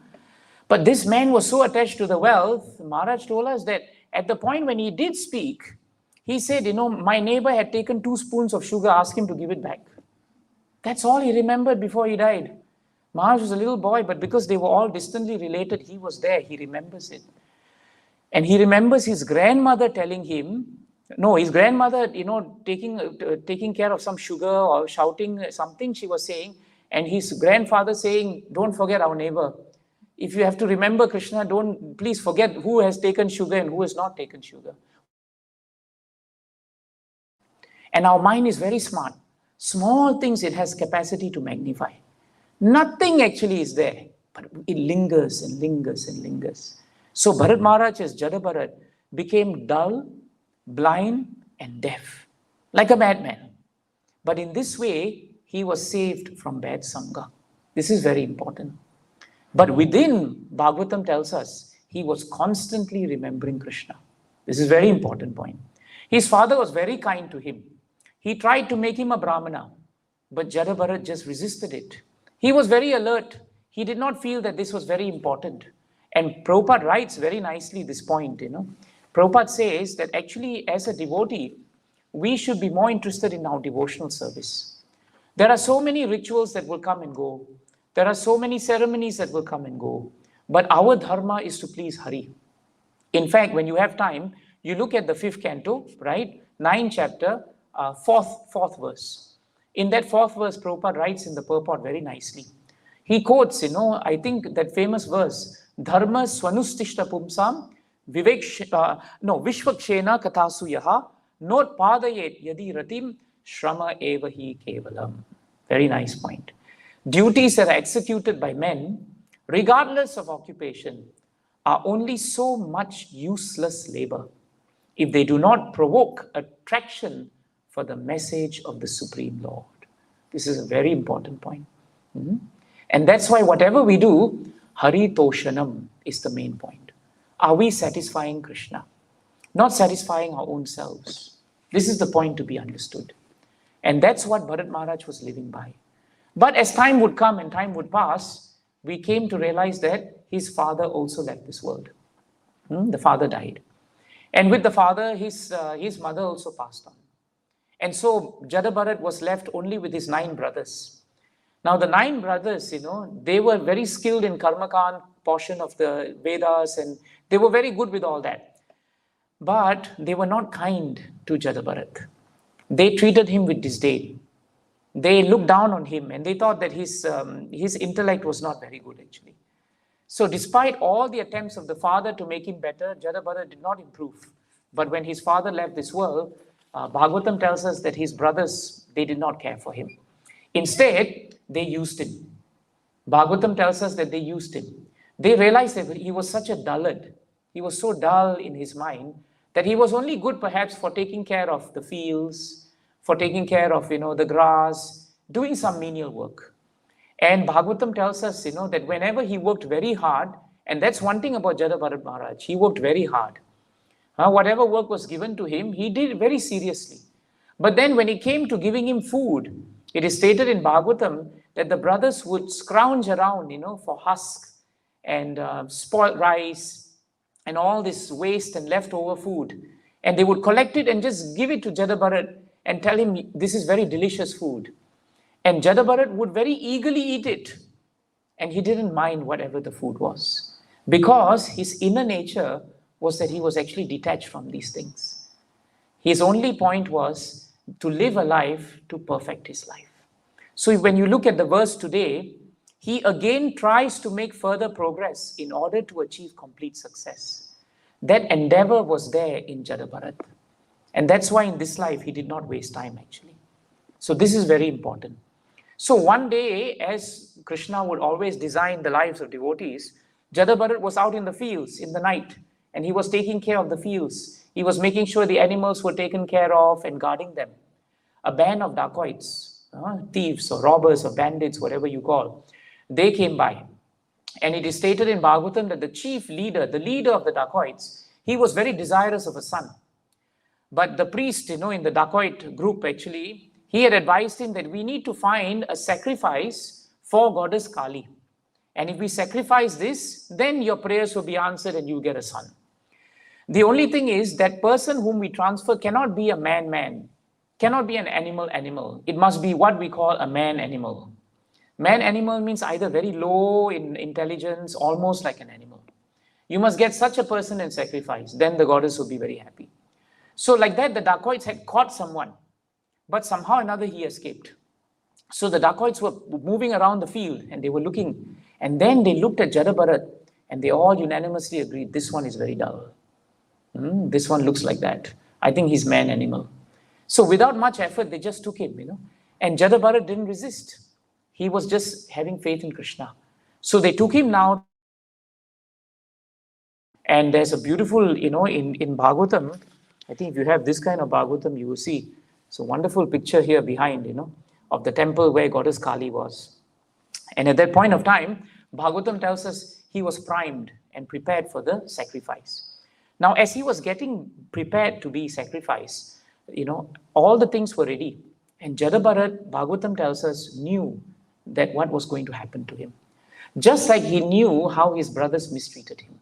But this man was so attached to the wealth, Maharaj told us that at the point when he did speak, he said, my neighbor had taken 2 spoons of sugar, asked him to give it back. That's all he remembered before he died. Maharaj was a little boy, but because they were all distantly related, he was there, he remembers it. And he remembers his grandmother telling him, his grandmother, taking care of some sugar or shouting something she was saying, and his grandfather saying, don't forget our neighbor. If you have to remember Krishna, please forget who has taken sugar and who has not taken sugar. And our mind is very smart. Small things it has capacity to magnify. Nothing actually is there, but it lingers and lingers and lingers. So Bharat Maharaj as Jada Bharat became dull, blind and deaf, like a madman. But in this way, he was saved from bad sangha. This is very important. But within, Bhagavatam tells us, he was constantly remembering Krishna. This is a very important point. His father was very kind to him. He tried to make him a Brahmana. But Jadabharat just resisted it. He was very alert. He did not feel that this was very important. And Prabhupada writes very nicely this point, Prabhupada says that actually as a devotee, we should be more interested in our devotional service. There are so many rituals that will come and go. There are so many ceremonies that will come and go. But our dharma is to please Hari. In fact, when you have time, you look at the 5th canto, right? 9th chapter, 4th verse. In that 4th verse, Prabhupada writes in the purport very nicely. He quotes, I think that famous verse, Dharma swanustishta pumsam vishvakshena kathasu yaha not padayet yadi ratim shrama evahi kevalam. Very nice point. Duties that are executed by men, regardless of occupation, are only so much useless labor if they do not provoke attraction for the message of the Supreme Lord. This is a very important point. And that's why whatever we do, Hari Toshanam is the main point. Are we satisfying Krishna? Not satisfying our own selves. This is the point to be understood. And that's what Bharat Maharaj was living by. But as time would come and time would pass, we came to realize that his father also left this world. The father died. And with the father, his mother also passed on. And so Jadabharat was left only with his 9 brothers. Now the 9 brothers, they were very skilled in Karmakand portion of the Vedas, and they were very good with all that. But they were not kind to Jadabharat. They treated him with disdain. They looked down on him and they thought that his intellect was not very good actually. So despite all the attempts of the father to make him better, Jadabharat did not improve. But when his father left this world, Bhagavatam tells us that his brothers, they did not care for him. Instead, they used him. Bhagavatam tells us that they used him. They realized that he was such a dullard. He was so dull in his mind that he was only good perhaps for taking care of the fields, for taking care of, the grass, doing some menial work. And Bhagavatam tells us, that whenever he worked very hard, and that's one thing about Jadabharat Maharaj, he worked very hard. Whatever work was given to him, he did very seriously. But then when it came to giving him food, it is stated in Bhagavatam that the brothers would scrounge around, for husk and spoiled rice and all this waste and leftover food. And they would collect it and just give it to Jadabharat and tell him, this is very delicious food. And Jadabharat would very eagerly eat it. And he didn't mind whatever the food was. Because his inner nature was that he was actually detached from these things. His only point was to live a life to perfect his life. So when you look at the verse today, he again tries to make further progress in order to achieve complete success. That endeavor was there in Jadabharat. And that's why in this life, he did not waste time actually. So this is very important. So one day, as Krishna would always design the lives of devotees, Jadabharat was out in the fields in the night, and he was taking care of the fields. He was making sure the animals were taken care of and guarding them. A band of dacoits, thieves or robbers or bandits, whatever you call, they came by. And it is stated in Bhagavatam that the chief leader, the leader of the dacoits, he was very desirous of a son. But the priest, in the dacoit group actually, he had advised him that we need to find a sacrifice for goddess Kali. And if we sacrifice this, then your prayers will be answered and you'll get a son. The only thing is that person whom we transfer cannot be a man, cannot be an animal. It must be what we call a man-animal. Man-animal means either very low in intelligence, almost like an animal. You must get such a person and sacrifice, then the goddess will be very happy. So like that, the dacoits had caught someone, but somehow or another he escaped. So the dacoits were moving around the field and they were looking, and then they looked at Jadabharat and they all unanimously agreed, this one is very dull. This one looks like that. I think he's man-animal. So without much effort, they just took him, and Jadabharat didn't resist. He was just having faith in Krishna. So they took him now. And there's a beautiful, in Bhagavatam, I think if you have this kind of Bhagavatam, you will see. It's a wonderful picture here behind, of the temple where goddess Kali was. And at that point of time, Bhagavatam tells us he was primed and prepared for the sacrifice. Now, as he was getting prepared to be sacrificed, all the things were ready. And Jadabharat, Bhagavatam tells us, knew that what was going to happen to him. Just like he knew how his brothers mistreated him.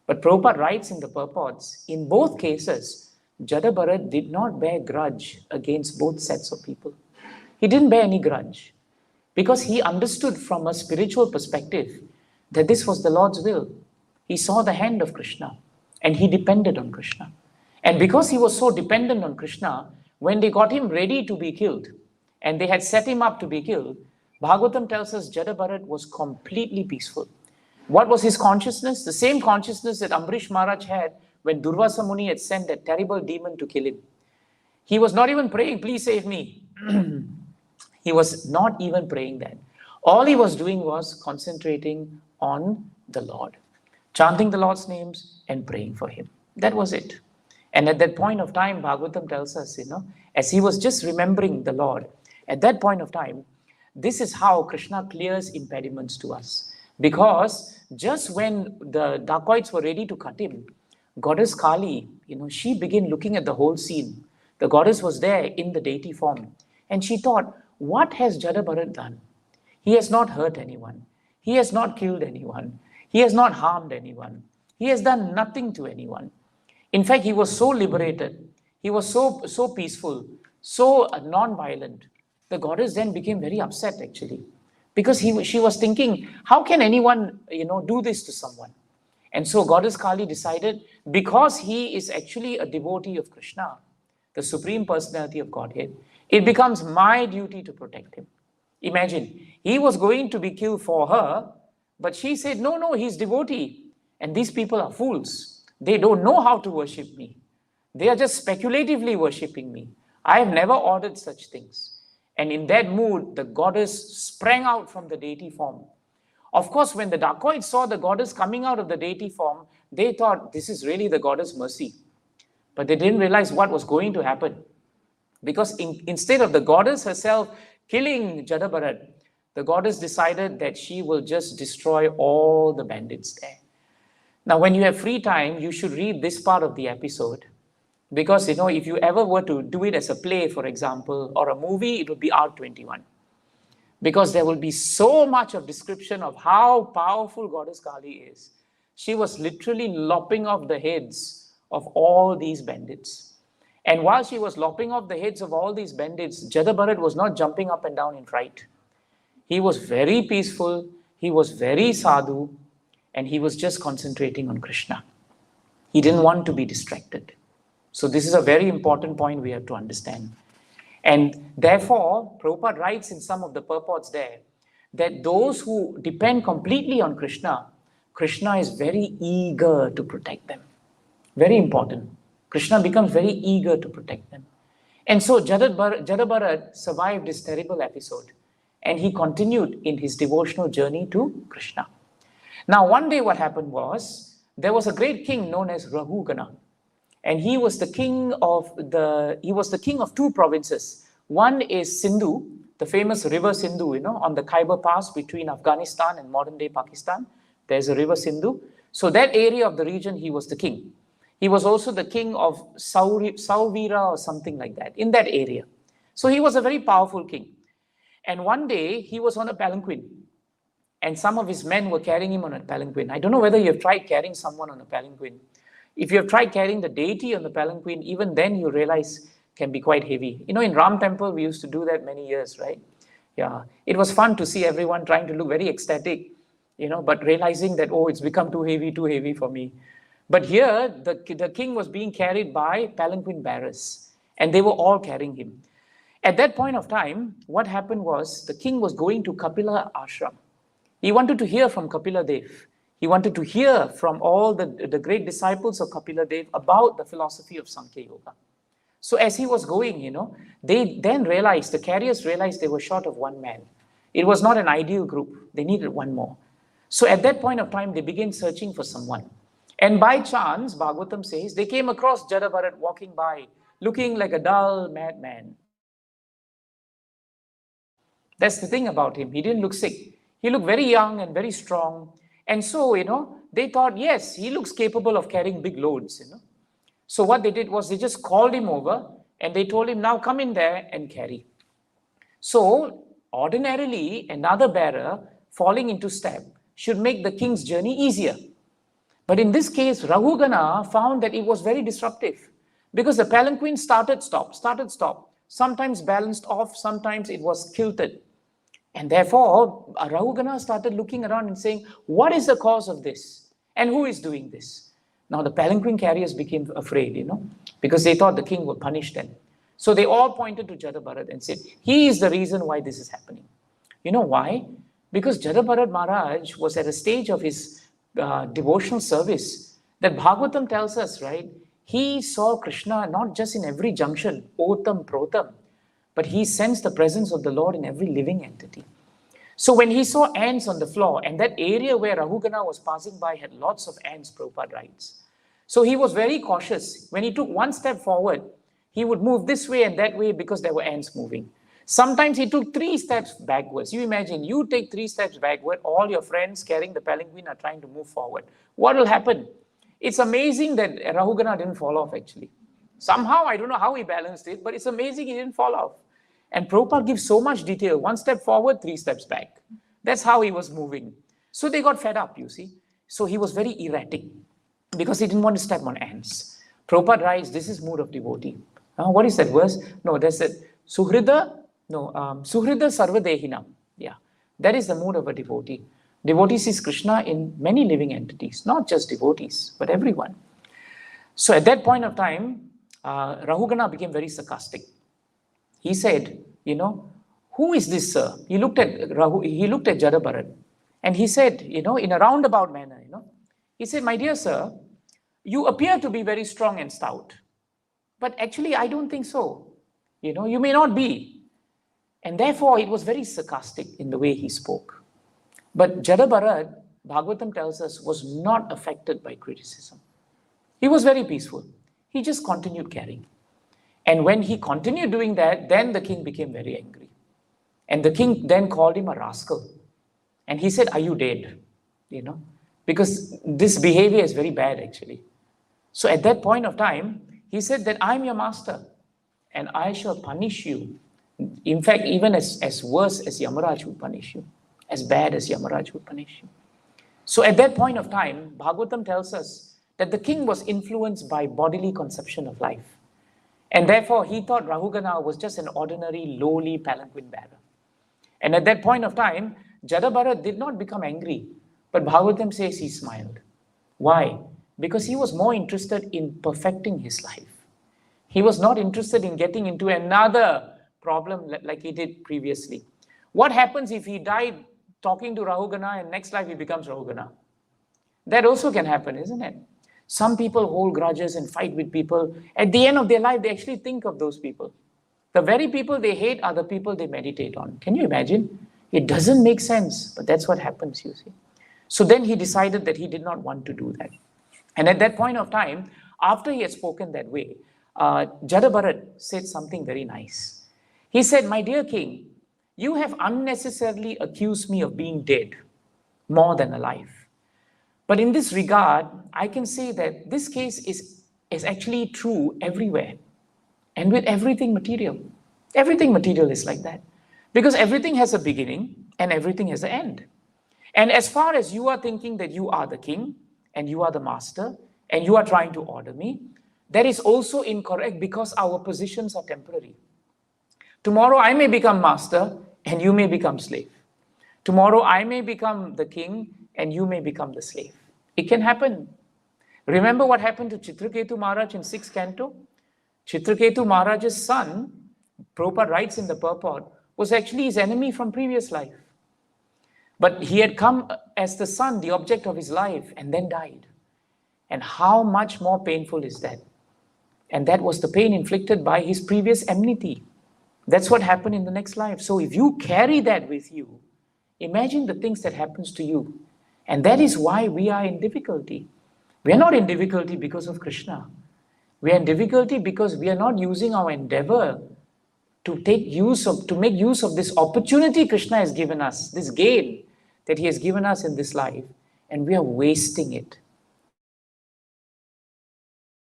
But Prabhupada writes in the purports, in both cases, Jadabharat did not bear grudge against both sets of people. He didn't bear any grudge because he understood from a spiritual perspective that this was the Lord's will. He saw the hand of Krishna and he depended on Krishna. And because he was so dependent on Krishna, when they got him ready to be killed and they had set him up to be killed, Bhagavatam tells us Jadabharat was completely peaceful. What was his consciousness? The same consciousness that Ambrish Maharaj had when Durvasa Muni had sent that terrible demon to kill him. He was not even praying, please save me. He was not even praying that. All he was doing was concentrating on the Lord, chanting the Lord's names and praying for him. That was it. And at that point of time, Bhagavatam tells us, as he was just remembering the Lord, at that point of time, this is how Krishna clears impediments to us. Because just when the dacoits were ready to cut him, Goddess Kali, she began looking at the whole scene. The goddess was there in the deity form. And she thought, what has Jadabharat done? He has not hurt anyone. He has not killed anyone. He has not harmed anyone. He has done nothing to anyone. In fact, he was so liberated. He was so peaceful, so non-violent. The goddess then became very upset, actually, because she was thinking, how can anyone, do this to someone? And so Goddess Kali decided, because he is actually a devotee of Krishna, the Supreme Personality of Godhead, it becomes my duty to protect him. Imagine, he was going to be killed for her, but she said, no, he's devotee. And these people are fools. They don't know how to worship me. They are just speculatively worshipping me. I have never ordered such things. And in that mood, the goddess sprang out from the deity form. Of course, when the dacoits saw the goddess coming out of the deity form, they thought this is really the goddess' mercy. But they didn't realize what was going to happen. Because instead of the goddess herself killing Jadabharat, the goddess decided that she will just destroy all the bandits there. Now, when you have free time, you should read this part of the episode. Because, if you ever were to do it as a play, for example, or a movie, it would be R21. Because there will be so much of description of how powerful Goddess Kali is. She was literally lopping off the heads of all these bandits. And while she was lopping off the heads of all these bandits, Jadabharat was not jumping up and down in fright. He was very peaceful, he was very sadhu, and he was just concentrating on Krishna. He didn't want to be distracted. So this is a very important point we have to understand. And therefore, Prabhupada writes in some of the purports there that those who depend completely on Krishna, Krishna is very eager to protect them. Very important. Krishna becomes very eager to protect them. And so Jadabharat survived this terrible episode and he continued in his devotional journey to Krishna. Now, one day what happened was, there was a great king known as Rahugana. And he was the king of two provinces. One is Sindhu, the famous river Sindhu, on the Khyber Pass between Afghanistan and modern-day Pakistan. There's a river Sindhu. So that area of the region, he was the king. He was also the king of Sauvira or something like that, in that area. So he was a very powerful king. And one day, he was on a palanquin. And some of his men were carrying him on a palanquin. I don't know whether you have tried carrying someone on a palanquin. If you have tried carrying the deity on the palanquin, even then you realize can be quite heavy. In Ram Temple, we used to do that many years, right? Yeah. It was fun to see everyone trying to look very ecstatic, but realizing that, it's become too heavy for me. But here, the king was being carried by palanquin bearers, and they were all carrying him. At that point of time, what happened was, the king was going to Kapila ashram. He wanted to hear from Kapila Dev. He wanted to hear from all the great disciples of Kapila Dev about the philosophy of Sankhya Yoga. So as he was going, they then realized, the carriers realized they were short of one man. It was not an ideal group. They needed one more. So at that point of time, they began searching for someone. And by chance, Bhagavatam says, they came across Jadabharat walking by, looking like a dull madman. That's the thing about him. He didn't look sick. He looked very young and very strong. And so, they thought, yes, he looks capable of carrying big loads, So what they did was they just called him over and they told him, now come in there and carry. So ordinarily, another bearer falling into step should make the king's journey easier. But in this case, Rahugana found that it was very disruptive because the palanquin started stop, sometimes balanced off, sometimes it was tilted. And therefore, Rahugana started looking around and saying, what is the cause of this? And who is doing this? Now the palanquin carriers became afraid, because they thought the king would punish them. So they all pointed to Jadabharat and said, he is the reason why this is happening. You know why? Because Jadabharat Maharaj was at a stage of his devotional service that Bhagavatam tells us, right? He saw Krishna not just in every junction, Otam, Protam, but he sensed the presence of the Lord in every living entity. So when he saw ants on the floor, and that area where Rahugana was passing by had lots of ants, Prabhupada writes. So he was very cautious. When he took one step forward, he would move this way and that way because there were ants moving. Sometimes he took 3 steps backwards. You imagine, you take 3 steps backward, all your friends carrying the palanquin are trying to move forward. What will happen? It's amazing that Rahugana didn't fall off actually. Somehow, I don't know how he balanced it, but it's amazing he didn't fall off. And Prabhupada gives so much detail, 1 step forward, 3 steps back. That's how he was moving. So they got fed up, you see. So he was very erratic because he didn't want to step on ants. Prabhupada writes, this is mood of devotee. What is that verse? No, that's that. Suhrida Sarvadehinam. Yeah, that is the mood of a devotee. Devotee sees Krishna in many living entities, not just devotees, but everyone. So at that point of time, Rahugana became very sarcastic. He said, who is this, sir? He looked at Jadabharat and he said, in a roundabout manner, he said, my dear sir, you appear to be very strong and stout, but actually I don't think so. You may not be. And therefore it was very sarcastic in the way he spoke. But Jadabharat, Bhagavatam tells us, was not affected by criticism. He was very peaceful. He just continued carrying. And when he continued doing that, then the king became very angry. And the king then called him a rascal. And he said, are you dead? Because this behavior is very bad actually. So at that point of time, he said that I'm your master and I shall punish you. In fact, even as worse as Yamaraj would punish you, as bad as Yamaraj would punish you. So at that point of time, Bhagavatam tells us that the king was influenced by bodily conception of life. And therefore, he thought Rahugana was just an ordinary, lowly palanquin bearer. And at that point of time, Jadabharat did not become angry, but Bhagavatam says he smiled. Why? Because he was more interested in perfecting his life. He was not interested in getting into another problem like he did previously. What happens if he died talking to Rahugana and next life he becomes Rahugana? That also can happen, isn't it? Some people hold grudges and fight with people. At the end of their life, they actually think of those people. The very people they hate are the people they meditate on. Can you imagine? It doesn't make sense, but that's what happens, you see. So then he decided that he did not want to do that. And at that point of time, after he had spoken that way, Jadabharat said something very nice. He said, my dear king, you have unnecessarily accused me of being dead more than alive. But in this regard, I can say that this case is actually true everywhere and with everything material. Everything material is like that because everything has a beginning and everything has an end. And as far as you are thinking that you are the king and you are the master and you are trying to order me, that is also incorrect because our positions are temporary. Tomorrow I may become master and you may become slave. Tomorrow I may become the king and you may become the slave. It can happen. Remember what happened to Chitraketu Maharaj in 6th canto? Chitraketu Maharaj's son, Prabhupada writes in the purport, was actually his enemy from previous life. But he had come as the son, the object of his life, and then died. And how much more painful is that? And that was the pain inflicted by his previous enmity. That's what happened in the next life. So if you carry that with you, imagine the things that happens to you. And that is why we are in difficulty. We are not in difficulty because of Krishna. We are in difficulty because we are not using our endeavor to make use of this opportunity Krishna has given us, this gain that he has given us in this life, and we are wasting it.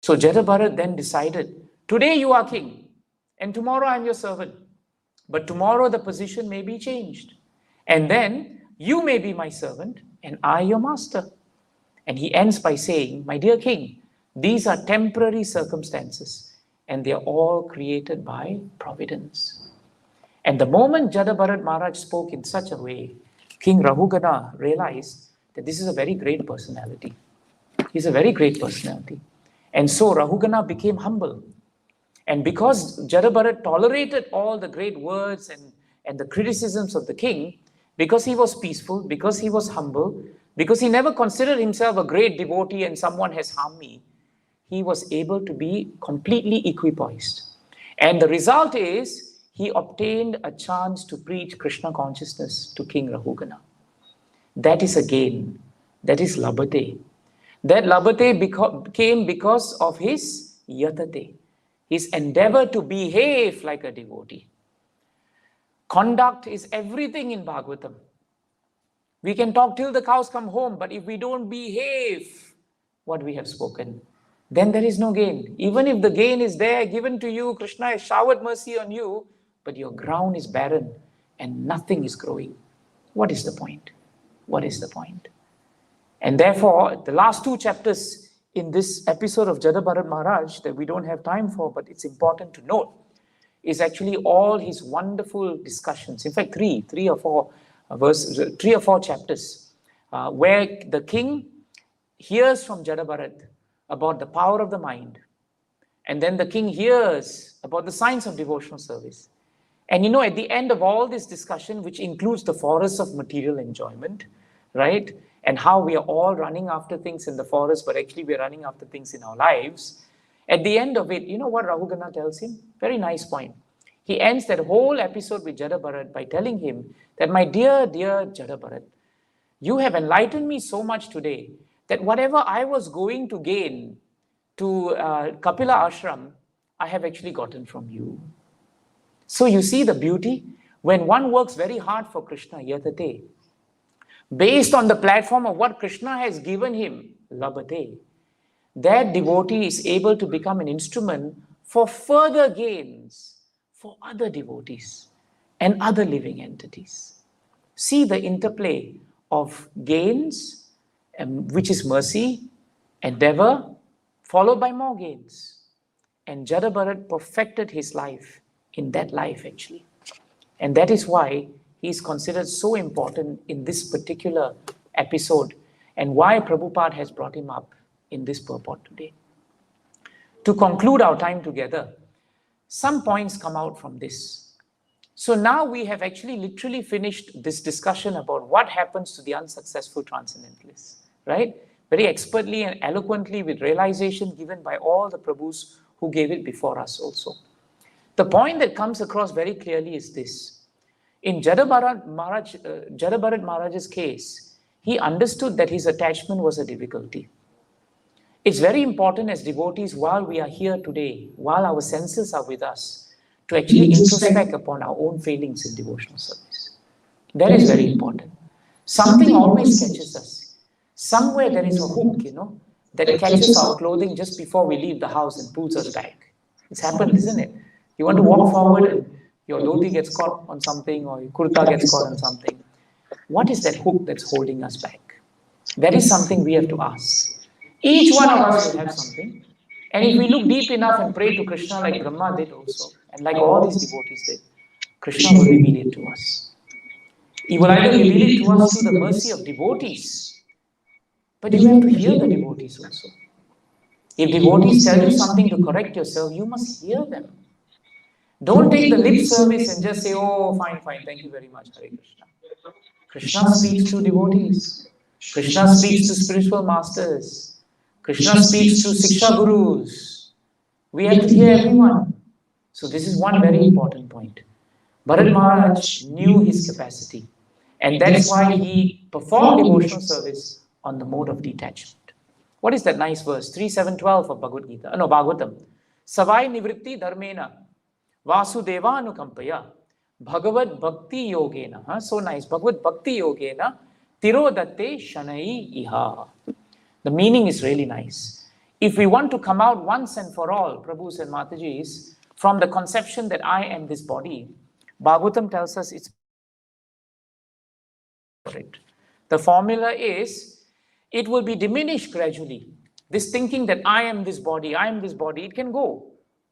So Jadabharat then decided, today you are king, and tomorrow I am your servant. but tomorrow the position may be changed. And then you may be my servant and I your master. And he ends by saying, my dear king, these are temporary circumstances and they are all created by providence. And the moment Jada Bharat Maharaj spoke in such a way, King Rahugana realized that this is a very great personality. He's a very great personality. And so Rahugana became humble. And because Jada Bharat tolerated all the great words and the criticisms of the king, because he was peaceful, because he was humble, because he never considered himself a great devotee and someone has harmed me, he was able to be completely equipoised. And the result is, he obtained a chance to preach Krishna consciousness to King Rahugana. That is a gain. That is labhate. That labhate came because of his yatate, his endeavor to behave like a devotee. Conduct is everything in Bhagavatam. We can talk till the cows come home, but if we don't behave what we have spoken, then there is no gain. Even if the gain is there, given to you, Krishna has showered mercy on you, but your ground is barren and nothing is growing. What is the point? What is the point? And therefore, the last two chapters in this episode of Jada Bharat Maharaj that we don't have time for, but it's important to note, is actually all his wonderful discussions. In fact, three or four chapters, where the king hears from Jada Bharat about the power of the mind. And then the king hears about the science of devotional service. And you know, at the end of all this discussion, which includes the forest of material enjoyment, right? And how we are all running after things in the forest, but actually we're running after things in our lives. At the end of it, you know what Rahugana tells him? Very nice point. He ends that whole episode with Jada Bharat by telling him that, my dear Jada Bharat, you have enlightened me so much today that whatever I was going to gain to Kapila Ashram, I have actually gotten from you. So you see the beauty? When one works very hard for Krishna, yatate, based on the platform of what Krishna has given him, labhate, that devotee is able to become an instrument for further gains for other devotees and other living entities. See the interplay of gains, which is mercy, endeavor, followed by more gains. And Jada Bharat perfected his life in that life actually. And that is why he is considered so important in this particular episode and why Prabhupada has brought him up in this purport today. To conclude our time together, some points come out from this. So now we have actually literally finished this discussion about what happens to the unsuccessful transcendentalists, right? Very expertly and eloquently with realization given by all the Prabhus who gave it before us also. The point that comes across very clearly is this. In Jada Bharat Maharaj's case, he understood that his attachment was a difficulty. It's very important as devotees, while we are here today, while our senses are with us, to actually introspect upon our own failings in devotional service. That is very important. Something always catches us. Somewhere there is a hook, that catches our clothing just before we leave the house and pulls us back. It's happened, isn't it? You want to walk forward and your dhoti gets caught on something or your kurta gets caught on something. What is that hook that's holding us back? That is something we have to ask. Each one of us will have something. And if we look deep enough and pray to Krishna like Brahma did also, and like all these devotees did, Krishna will reveal it to us. He will either reveal it to us through the mercy of devotees, but you have to hear the devotees also. If devotees tell you something to correct yourself, you must hear them. Don't take the lip service and just say, oh, fine, thank you very much, Hare Krishna. Krishna speaks to devotees. Krishna speaks to spiritual masters. Krishna speaks to Siksha Gurus. We have to hear everyone. So this is one very important point. Bharat Maharaj knew his capacity. And that's why he performed devotional service on the mode of detachment. What is that nice verse? 3.7.12 of Bhagavad Gita. No, Bhagavatam. Savai nivritti dharmena Vasudeva anukampaya Bhagavad Bhakti Yogena. So nice. Bhagavad Bhakti Yogena Tirodatte Shanai Iha. The meaning is really nice. If we want to come out once and for all, Prabhus and Matajis, from the conception that I am this body, Bhagavatam tells us it's it. The formula is, it will be diminished gradually. This thinking that I am this body, it can go.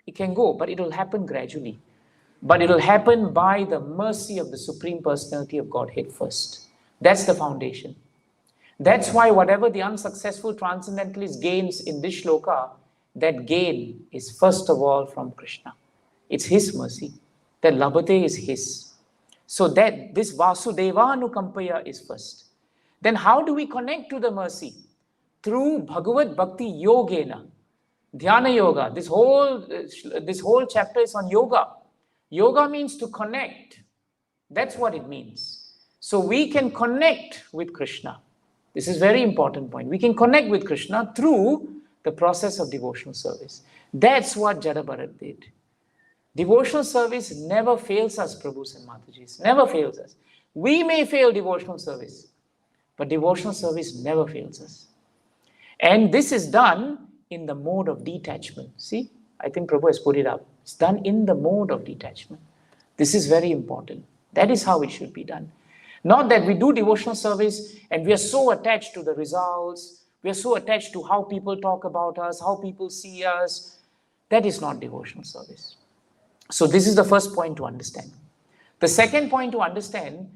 It can go, but it will happen gradually. But it will happen by the mercy of the Supreme Personality of Godhead first. That's the foundation. That's why whatever the unsuccessful transcendentalist gains in this shloka, that gain is first of all from Krishna. It's his mercy. That labhate is his. So that this Vasudevanukampaya is first. Then how do we connect to the mercy? Through Bhagavad Bhakti Yogena, Dhyana Yoga. This whole chapter is on yoga. Yoga means to connect. That's what it means. So we can connect with Krishna. This is a very important point. We can connect with Krishna through the process of devotional service. That's what Jada Bharat did. Devotional service never fails us, Prabhus and Matajis. Never fails us. We may fail devotional service, but devotional service never fails us. And this is done in the mode of detachment. See, I think Prabhu has put it up. It's done in the mode of detachment. This is very important. That is how it should be done. Not that we do devotional service and we are so attached to the results, we are so attached to how people talk about us, how people see us. That is not devotional service. So this is the first point to understand. The second point to understand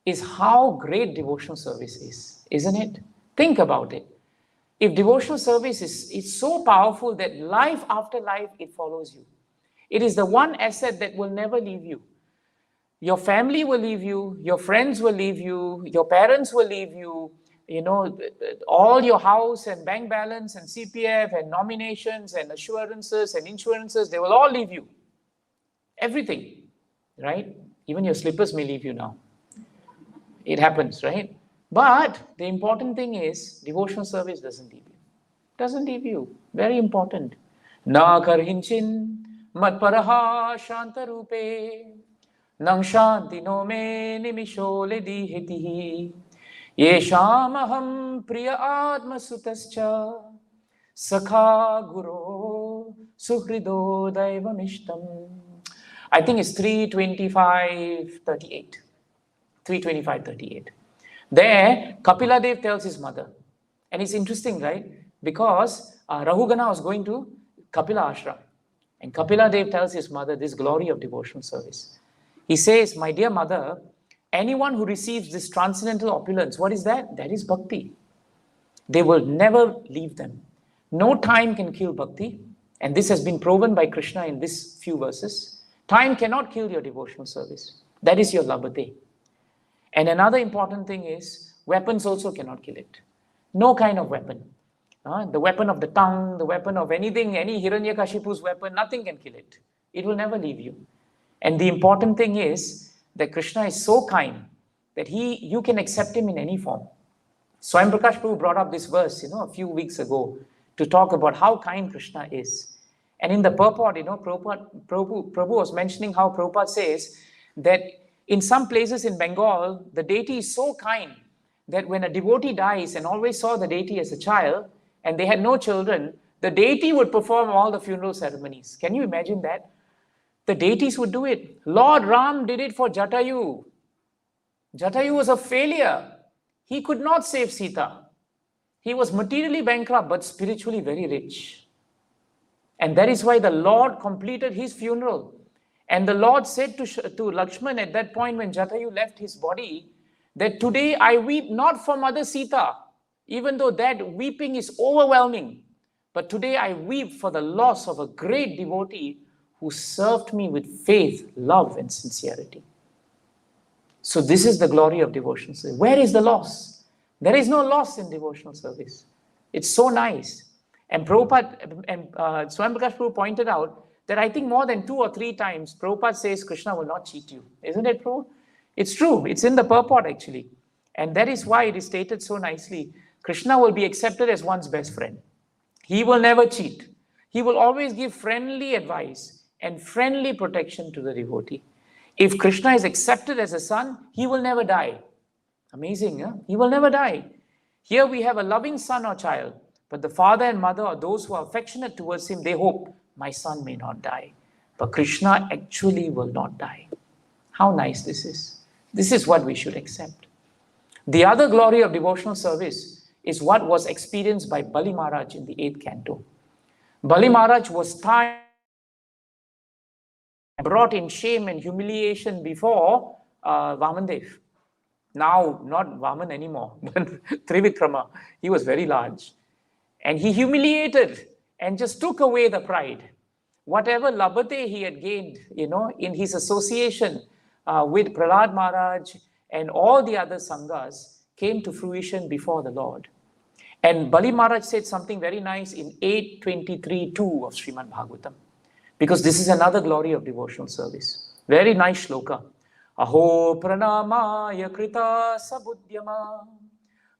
is how great devotional service is, isn't it? Think about it. If devotional service is so powerful that life after life, it follows you. It is the one asset that will never leave you. Your family will leave you, your friends will leave you, your parents will leave you, all your house and bank balance and CPF and nominations and assurances and insurances, they will all leave you. Everything, right? Even your slippers may leave you now. It happens, right? But the important thing is, devotional service doesn't leave you. Doesn't leave you. Very important. Na karhinchin matparaha shantarupe nang shanti no me nimishole dihitihi yeshamaham priya atma sutascha sakha guru suhrido daivamishtam. I think it's 325:38. 325:38. There, Kapila Dev tells his mother. And it's interesting, right? Because Rahugana was going to Kapila Ashram. And Kapila Dev tells his mother this glory of devotional service. He says, my dear mother, anyone who receives this transcendental opulence, what is that? That is bhakti. They will never leave them. No time can kill bhakti. And this has been proven by Krishna in these few verses. Time cannot kill your devotional service. That is your labhate. And another important thing is, weapons also cannot kill it. No kind of weapon. The weapon of the tongue, the weapon of anything, any Hiranyakashipu's weapon, nothing can kill it. It will never leave you. And the important thing is that Krishna is so kind that you can accept him in any form. Swayam Prakash Prabhu brought up this verse, a few weeks ago to talk about how kind Krishna is. And in the purport, Prabhu was mentioning how Prabhupada says that in some places in Bengal, the deity is so kind that when a devotee dies and always saw the deity as a child and they had no children, the deity would perform all the funeral ceremonies. Can you imagine that? The deities would do it. Lord Ram did it for Jatayu. Jatayu was a failure. He could not save Sita. He was materially bankrupt but spiritually very rich. And that is why the Lord completed his funeral. And the Lord said to Lakshman at that point when Jatayu left his body, that today I weep not for Mother Sita, even though that weeping is overwhelming. But today I weep for the loss of a great devotee who served me with faith, love, and sincerity. So this is the glory of devotional service. Where is the loss? There is no loss in devotional service. It's so nice. And Prabhupada and Swayam Prakash Prabhu pointed out that I think more than 2 or 3 times Prabhupada says Krishna will not cheat you. Isn't it true? It's true. It's in the purport actually. And that is why it is stated so nicely. Krishna will be accepted as one's best friend. He will never cheat. He will always give friendly advice and friendly protection to the devotee. If Krishna is accepted as a son, he will never die. Amazing, huh? He will never die. Here we have a loving son or child, but the father and mother or those who are affectionate towards him, they hope, my son may not die. But Krishna actually will not die. How nice this is. This is what we should accept. The other glory of devotional service is what was experienced by Bali Maharaj in the 8th canto. Bali Maharaj was tied, brought in shame and humiliation before Vamandev. Now, not Vaman anymore, but Trivikrama. He was very large. And he humiliated and just took away the pride. Whatever labate he had gained, in his association with Prahlad Maharaj and all the other sanghas came to fruition before the Lord. And Bali Maharaj said something very nice in 8:23:2 of Srimad Bhagavatam, because this is another glory of devotional service. Very nice shloka. Aho pranamaya krita sabuddhyama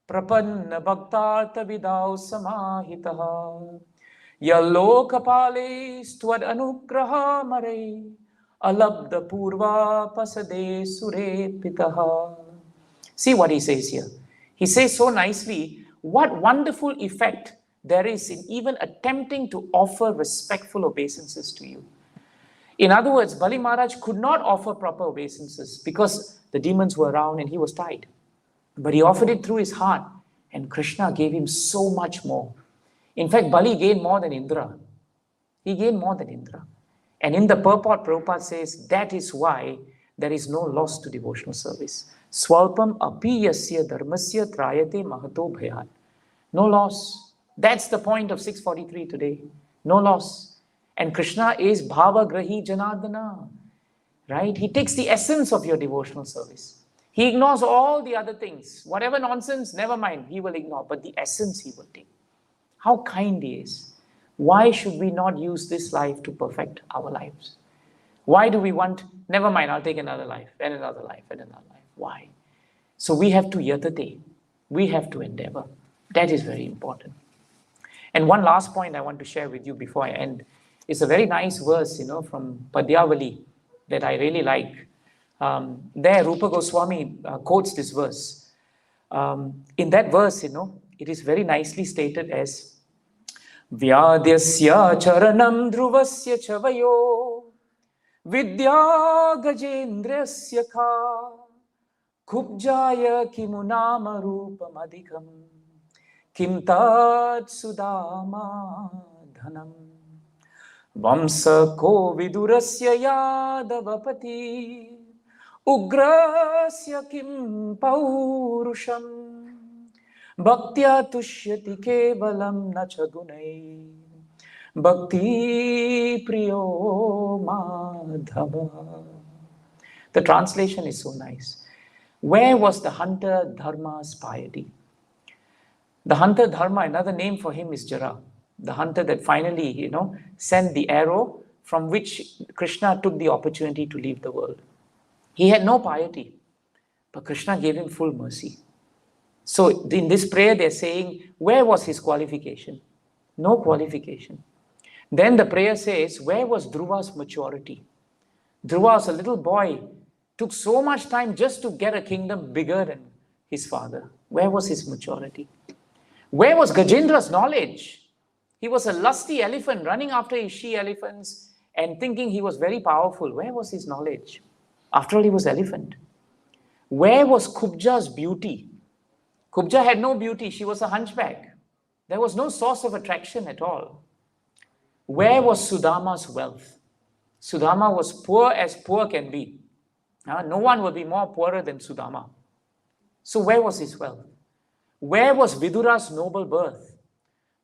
prapanna bhaktartha vidau samahitaha yallokapale stvad anugraha mare alabdha purva pasade sure pitaha. See what he says here. He says so nicely what wonderful effect there is in even attempting to offer respectful obeisances to you. In other words, Bali Maharaj could not offer proper obeisances because the demons were around and he was tied. But he offered it through his heart, and Krishna gave him so much more. In fact, Bali gained more than Indra. He gained more than Indra. And in the purport, Prabhupada says, that is why there is no loss to devotional service. Swalpam api yasya dharmasya trayate mahato bhayat. No loss. That's the point of 643 today. No loss. And Krishna is bhava grahi janardana. Right? He takes the essence of your devotional service. He ignores all the other things. Whatever nonsense, never mind, he will ignore. But the essence he will take. How kind he is. Why should we not use this life to perfect our lives? Why do we want, never mind, I'll take another life, and another life, and another life. Why? So we have to yatate. We have to endeavor. That is very important. And one last point I want to share with you before I end. It's a very nice verse, from Padyavali that I really like. There, Rupa Goswami quotes this verse. In that verse, it is very nicely stated as Vyadyasya charanam dhruvasya chavayo vidya gajendryasya kha kubjaya kimunama rupam adhikam kim tad sudama dhanam vamsa ko vidurasya yadavapati ugrasya kim paurusham bhaktya tushyati kevalam nachagunai bhakti priyo madhava. The translation is so nice. Where was the hunter Dharma's piety? The hunter Dharma, another name for him is Jara. The hunter that finally, sent the arrow from which Krishna took the opportunity to leave the world. He had no piety, but Krishna gave him full mercy. So in this prayer, they're saying, where was his qualification? No qualification. Then the prayer says, where was Dhruva's maturity? Dhruva was a little boy, took so much time just to get a kingdom bigger than his father. Where was his maturity? Where was Gajendra's knowledge? He was a lusty elephant running after his she-elephants and thinking he was very powerful. Where was his knowledge? After all, he was elephant. Where was Kubja's beauty? Kubja had no beauty. She was a hunchback. There was no source of attraction at all. Where was Sudama's wealth? Sudama was poor as poor can be. No one will be more poorer than Sudama. So where was his wealth? Where was Vidura's noble birth?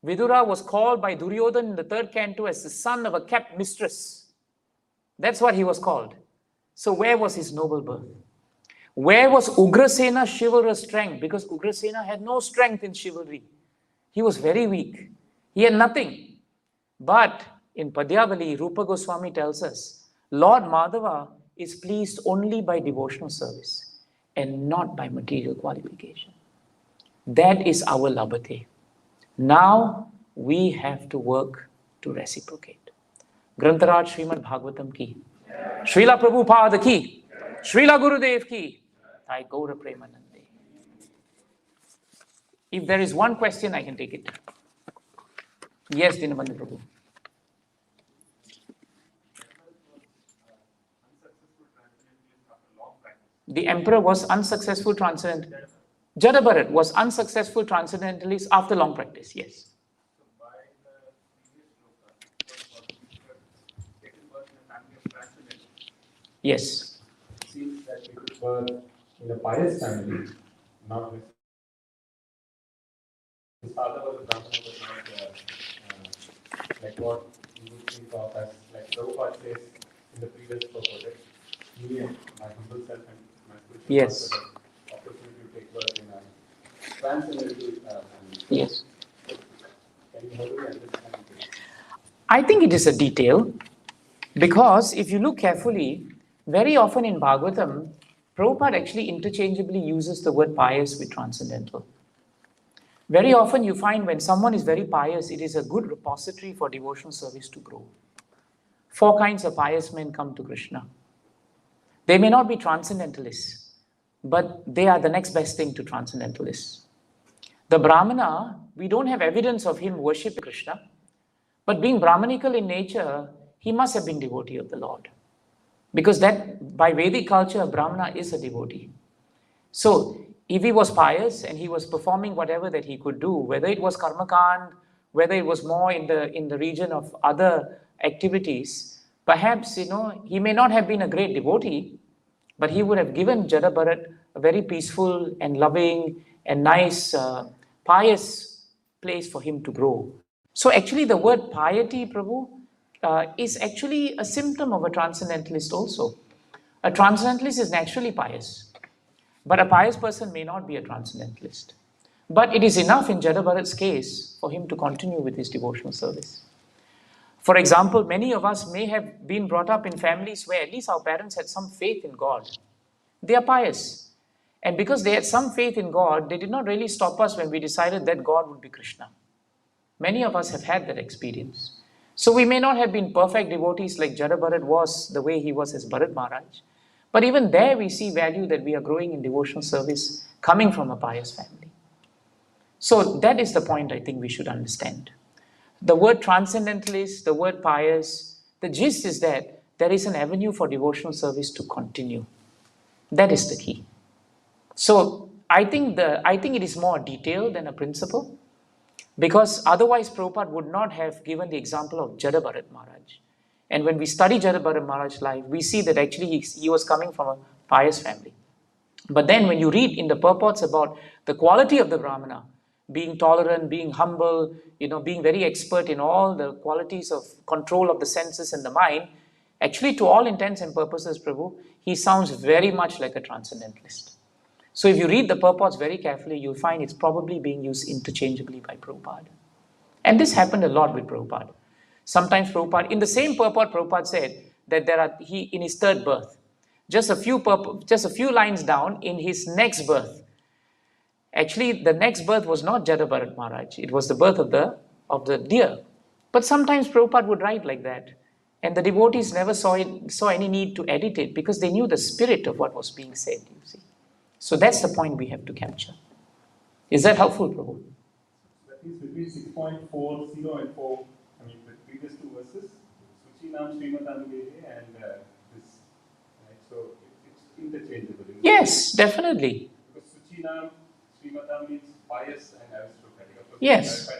Vidura was called by Duryodhana in the 3rd canto as the son of a kept mistress. That's what he was called. So where was his noble birth? Where was Ugrasena's chivalrous strength? Because Ugrasena had no strength in chivalry. He was very weak. He had nothing. But in Padyavali, Rupa Goswami tells us, Lord Madhava is pleased only by devotional service and not by material qualification. That is our labate. Now we have to work to reciprocate. Grantaraj Srimad Bhagavatam ki, Srila Prabhupada ki, Srila Gurudev ki, Thai Gaura Premanande. If there is one question, I can take it. Yes, Dinabandhu Prabhu. The emperor was unsuccessful transcendental. Jadabharat was unsuccessful transcendentalist after long practice, yes. Yes. It seems that he took birth in a pious family, not with his father was a Brahmana, but not like what you would think of as, like Prabhupada says in the previous purport, me and my humble self and my spiritual Yes. master got opportunity to take birth in a transcendental family. Yes. Can you help me understand this? I think it is a detail because if you look carefully, very often in Bhagavatam, Prabhupada actually interchangeably uses the word pious with transcendental. Very often you find when someone is very pious, it is a good repository for devotional service to grow. Four kinds of pious men come to Krishna. They may not be transcendentalists, but they are the next best thing to transcendentalists. The Brahmana, we don't have evidence of him worshiping Krishna, but being Brahmanical in nature, he must have been devotee of the Lord. Because that, by Vedic culture, a Brahmana is a devotee. So, if he was pious and he was performing whatever that he could do, whether it was karmakand, whether it was more in the region of other activities, perhaps, he may not have been a great devotee, but he would have given Jadabharat a very peaceful and loving and nice, pious place for him to grow. So actually the word piety, Prabhu, is actually a symptom of a transcendentalist also. A transcendentalist is naturally pious. But a pious person may not be a transcendentalist. But it is enough in Jadabharat's case for him to continue with his devotional service. For example, many of us may have been brought up in families where at least our parents had some faith in God. They are pious. And because they had some faith in God, they did not really stop us when we decided that God would be Krishna. Many of us have had that experience. So we may not have been perfect devotees like Jadabharat was the way he was as Bharat Maharaj. But even there we see value that we are growing in devotional service coming from a pious family. So that is the point I think we should understand. The word transcendentalist, the word pious, the gist is that there is an avenue for devotional service to continue. That is the key. So I think it is more detailed than a principle. Because otherwise Prabhupada would not have given the example of Jadabharat Maharaj. And when we study Jadabharat Maharaj's life, we see that actually he was coming from a pious family. But then when you read in the purports about the quality of the Brahmana, being tolerant, being humble, being very expert in all the qualities of control of the senses and the mind, actually to all intents and purposes, Prabhu, he sounds very much like a transcendentalist. So if you read the purports very carefully, you'll find it's probably being used interchangeably by Prabhupada. And this happened a lot with Prabhupada. Sometimes Prabhupada, in the same purport, Prabhupada said that he in his third birth, just a few lines down in his next birth. Actually, the next birth was not Jadabharat Maharaj. It was the birth of the deer. But sometimes Prabhupada would write like that. And the devotees never saw any need to edit it because they knew the spirit of what was being said, you see. So that's the point we have to capture. Is that helpful, Prabhu? That is between 6.40 and 4, the previous two verses, Suchinam Srimatam and this, right? So it's interchangeable. Yes, definitely. Because Suchinam Srimatam means pious and aristocratic. Of course, yes.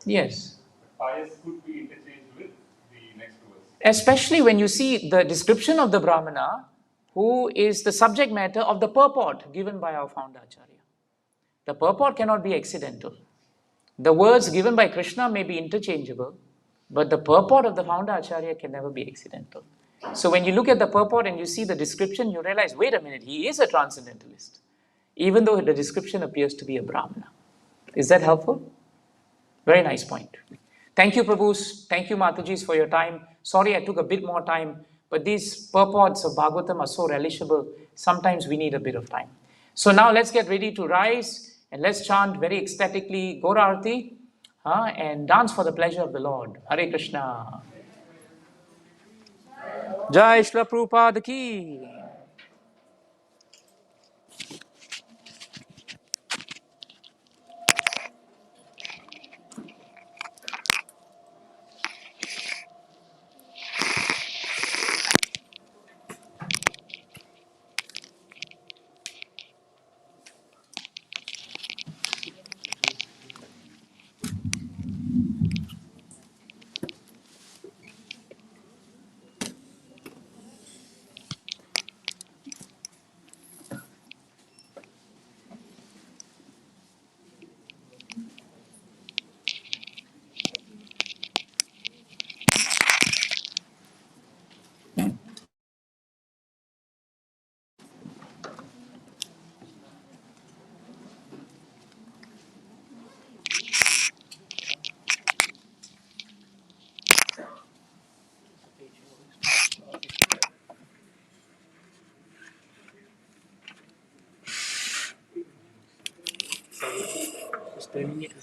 Yes. But pious could be interchanged with the next two verses. Especially when you see the description of the Brahmana, who is the subject matter of the purport given by our founder Acharya. The purport cannot be accidental. The words given by Krishna may be interchangeable, but the purport of the founder Acharya can never be accidental. So when you look at the purport and you see the description, you realize, wait a minute, he is a transcendentalist, even though the description appears to be a Brahmana. Is that helpful? Very nice point. Thank you, Prabhus. Thank you, Matajis, for your time. Sorry I took a bit more time, but these purports of Bhagavatam are so relishable, sometimes we need a bit of time. So now let's get ready to rise and let's chant very ecstatically Gaura Arati and dance for the pleasure of the Lord. Hare Krishna. Jai Shri Prabhupada ki. Jai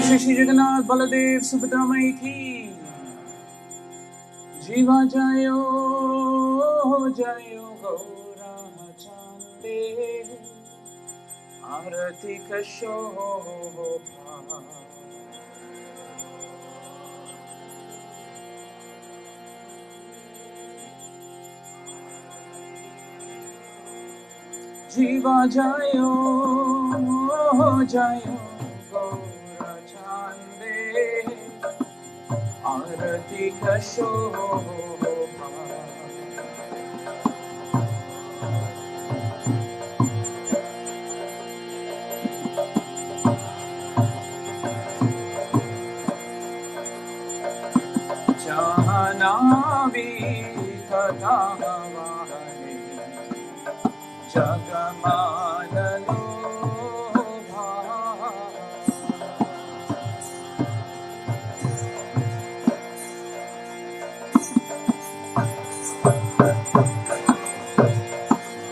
Shri Shri Jagannath Baladev Subhadra Mai ki Jiva Jayo Jayo Gaura Chande Arati Kashobha Jiva Jayo Jayo Gaura Chande Arati Kashobha Jahanavi Katha Vahane Jagamadalo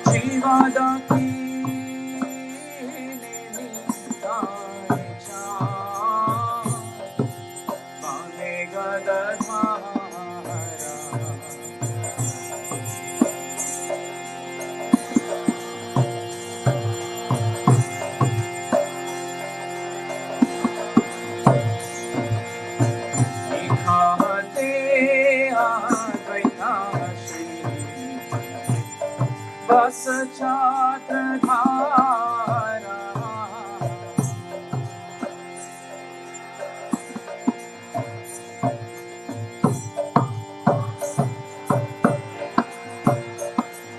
Jivadaki Nilitare Cha Mane Gadadhara Nikhate Advaita Shri Vasachatradhara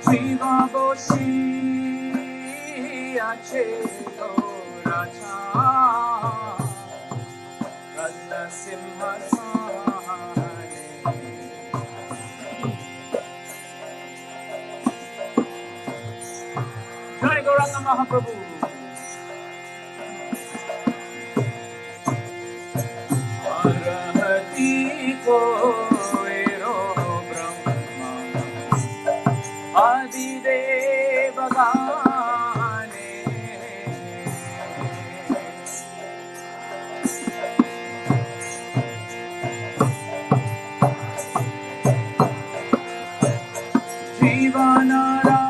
Jiva Boshi Achelo Raja Radha Simhasane Jai Gauranga Mahaprabhu Arahati Ko Ero Brahma Adi Devagane Jivanara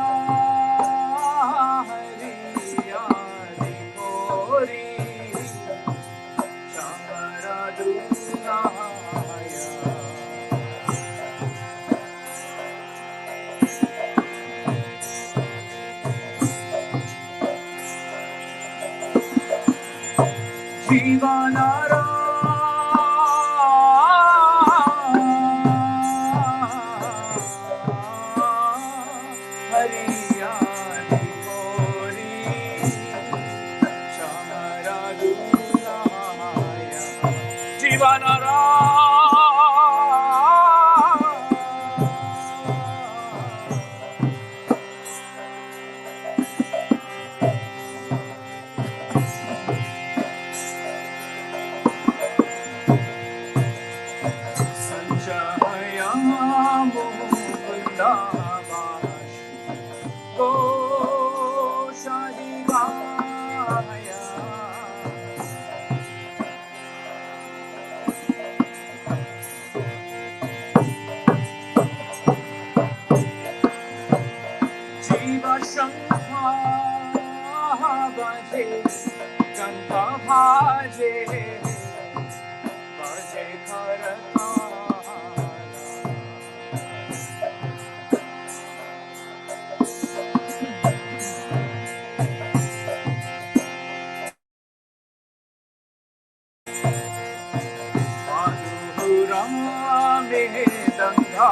Hari Adi Kori Shamara Dunaya Jivanara Hari Adi Kori Shamara Dunaya Jivanara Sanchayamo Vrindabashi Goshadivaya Jiva Shankha Bhaje Ganga Bhaje Bhaje Karatala Madhurame Danga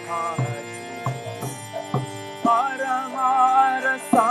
Bhaje Paramarasala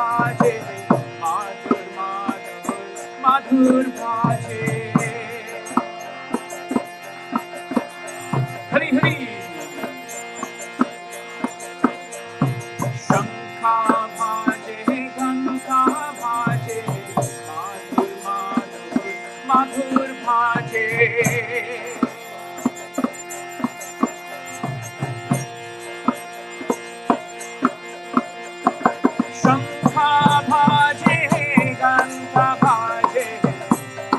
bhaje, madhur madhur madhur bhaje. Hari Hari. Shankha bhaje, ganga bhaje, madhur madhur madhur bhaje. Shankha bhaje, ganga bhaje,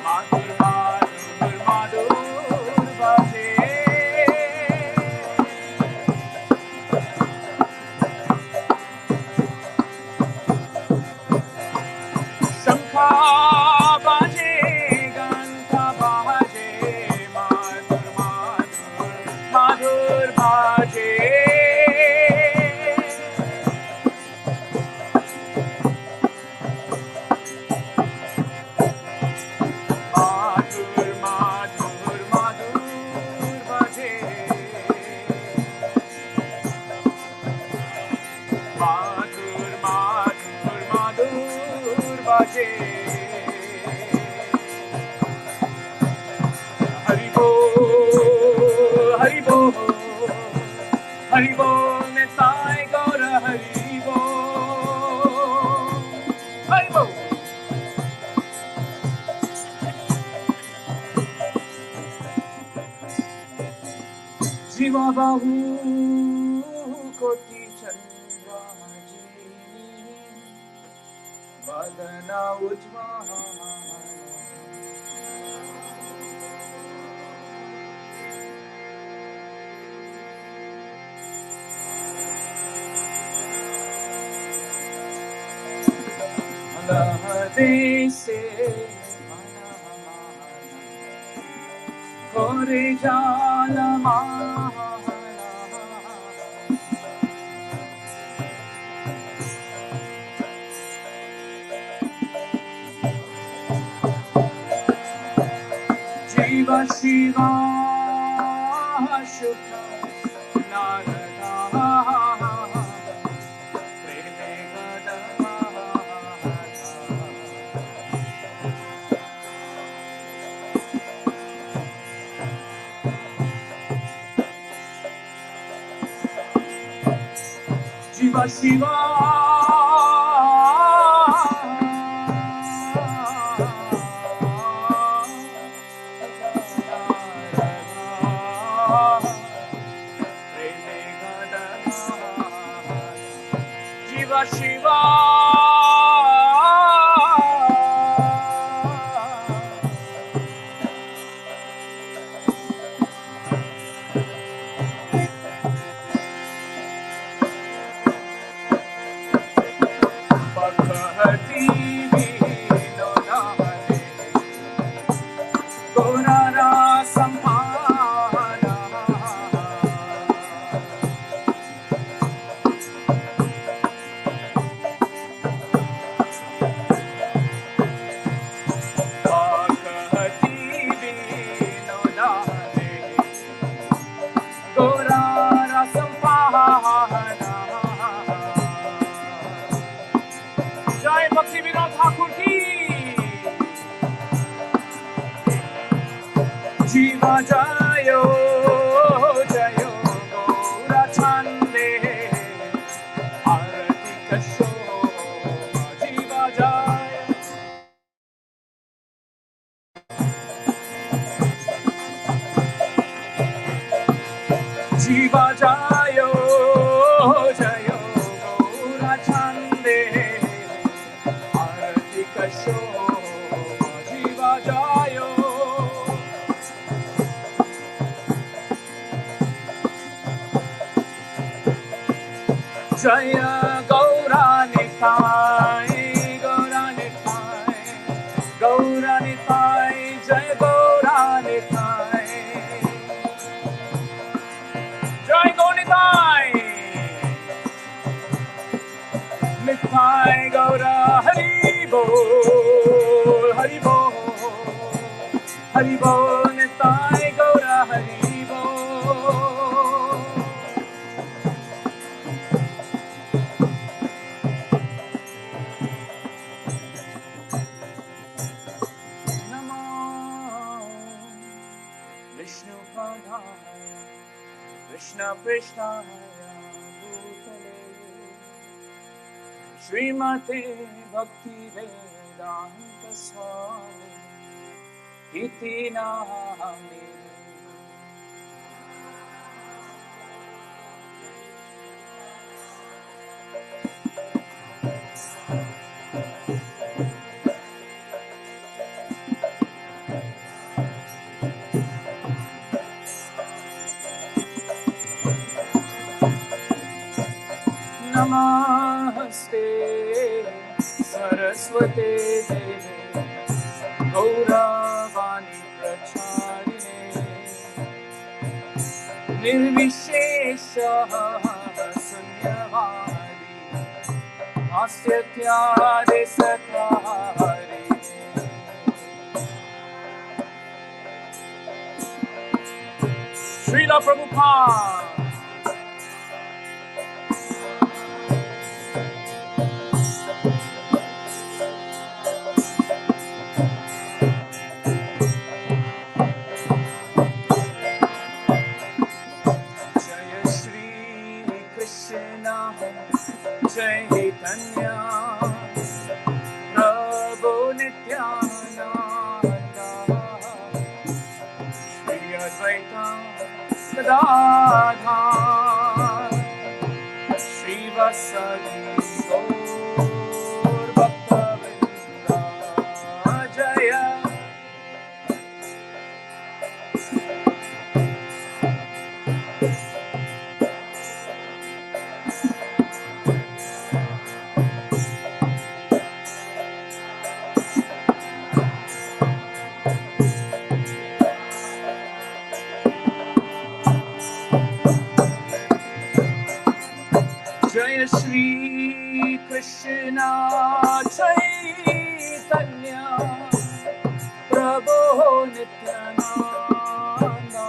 madhur madhur madhur bhaje. Shankha bhaje, ganga bhaje, madhur madhur madhur bhaje. Madhur madhur madhur bhaje. Madhur madhur madhur bhaje. Hari Bol, Hari Bol, Hari Bol, Nitai Gaura Hari Bol, Hari Bol. Jiva Bahu Koti Chandra Ji, Vadana Ujjvala. Dese Kore Jala Mahala Jiva Shiva Shukha Narada Shiva Shiva Shiva Shiva Bhakti Vinodare Gaurara Sampana Bhakti Vinodare Gaurara Sampana Jai Bhakti Vinod Thakur ki Jiva Jayo Jayo Gaura Chande Arati Kasho Jiva Jayo Jiva Jayo Jayo Gaura Chande Arati Kasho Jiva Jayo Jaya Gaura Nitai Gaura Nitai Gaura Nitai Jaya Gaura Nitai Jai Gaura Nitai Nitai Gaura Hari Bol Hari Bol Hari Bol Nitai Gaura Hari Bol Krishnaya Bhutale Srimate Bhakti Vedanta Swami Iti Namine Namaste Saraswate Deve Gauravani Pracharine Nirvishesha Sunyavadi Astyathyade Sathari Srila Prabhupada Jaya Shri Krishna Chaitanya Prabhu Nityananda Shri Advaita Gadadhar Shri Vasadi Gaur Bhakta Jaya Jaya Shri Krishna Chaitanya Prabhu Nityananda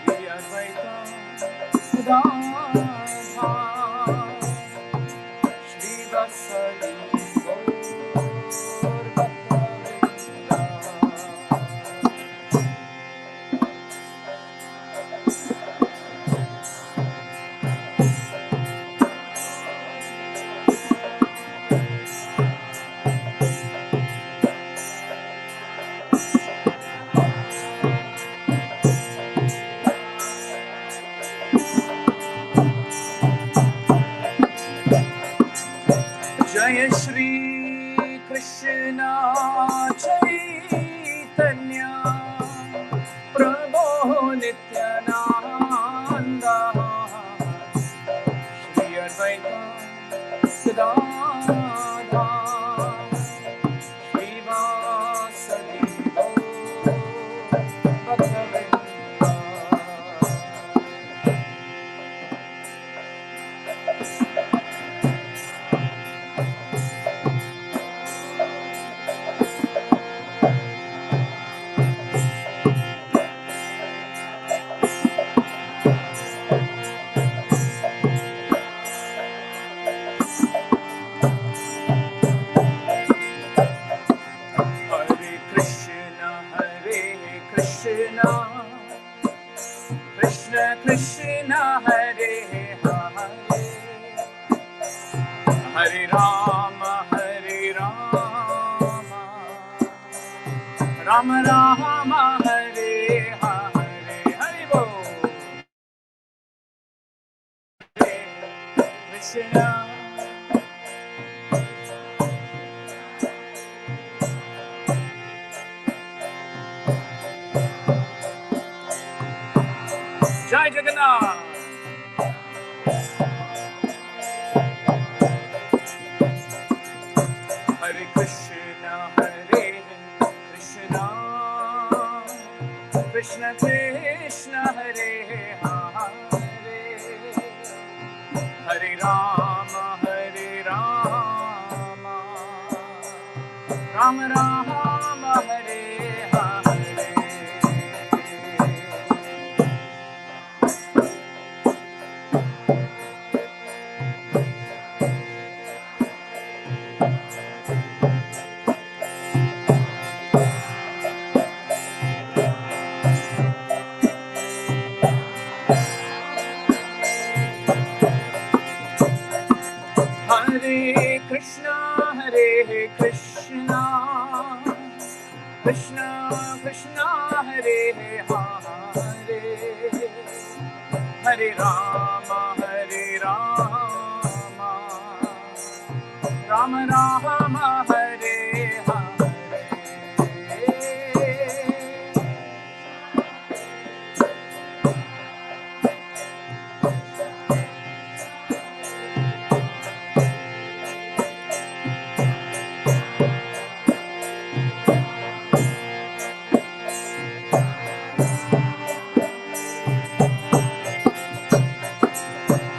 Shri Advaita Gadadhar Shri Vasadi Gaur Bhakta Jaya Shri Krishna Chaitanya Prabhu Nityananda Shri Advaita Gadadhar Shri Vasadi Gaur Bhakta Hare Krishna Krishna Krishna Hare Hare Hare Rama Rama Rama Hare Hare Hare Bol Hare Krishna Jai Jagannath Hare Krishna Krishna Krishna Hare Hare Hare Rama Rama Rama Hare Hare Krishna, Hare Krishna, Krishna Krishna, Hare Hare, Hare Rama, Rama Rama, Hare Hare.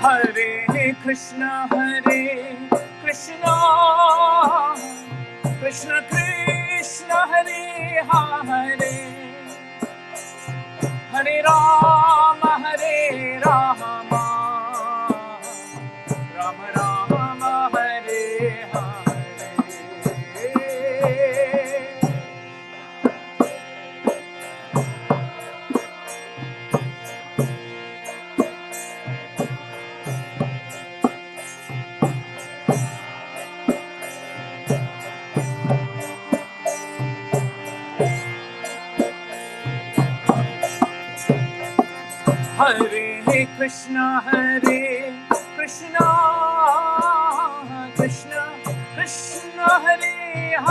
Hare Krishna, Krishna Krishna Krishna, Hare Hare, Hare Rama, Rama Rama, Hare Hare. Hare Krishna, Krishna Krishna Krishna, Hare Hare,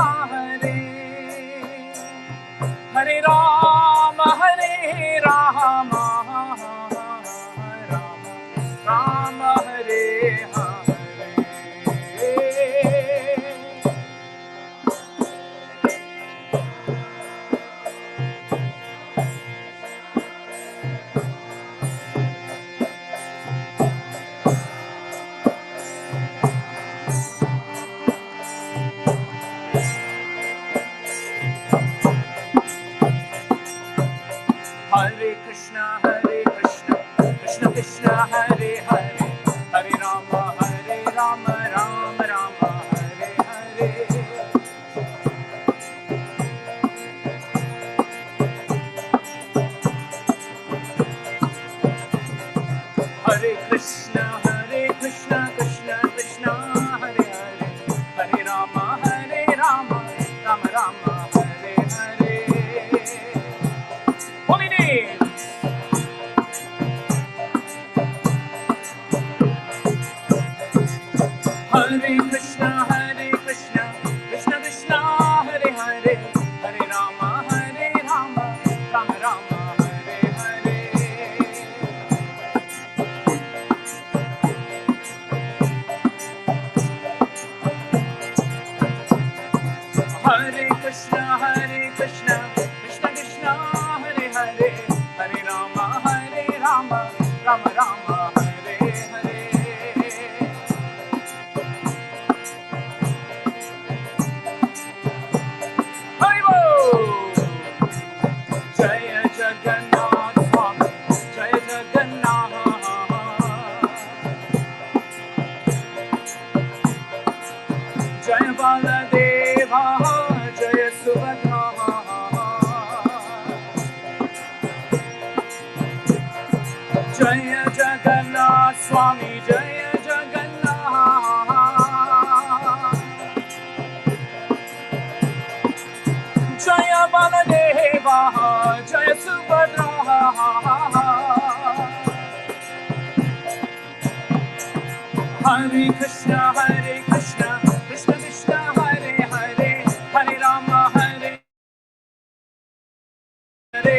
Hare Rama, Rama Rama, Hare Hare. Hare Krishna, Krishna Krishna, Hare Hare, Hare Rama, Rama Rama, Hare Hare. Hare Krishna, Krishna Krishna, Hare Hare, Hare Rama, Rama Rama, Hare Hare. Holy name. Hare Krishna, Krishna Krishna, Hare Hare, Hare Rama, Rama Rama, Hare Hare. Hare Krishna, Krishna Krishna, Hare Hare, Hare Rama, Rama Rama, Hare Hare. Haribo! Jaya Jagannath Swami, Jaya Jagannath. Jaya Baladeva, Jaya Subhadra. Jaya Jagannath Swami, Jaya Jagannath. Jaya Baladeva, Jaya Subhadra. Hare Krishna, Krishna Krishna, Hare Hare, Hare Rama, Hare Hare,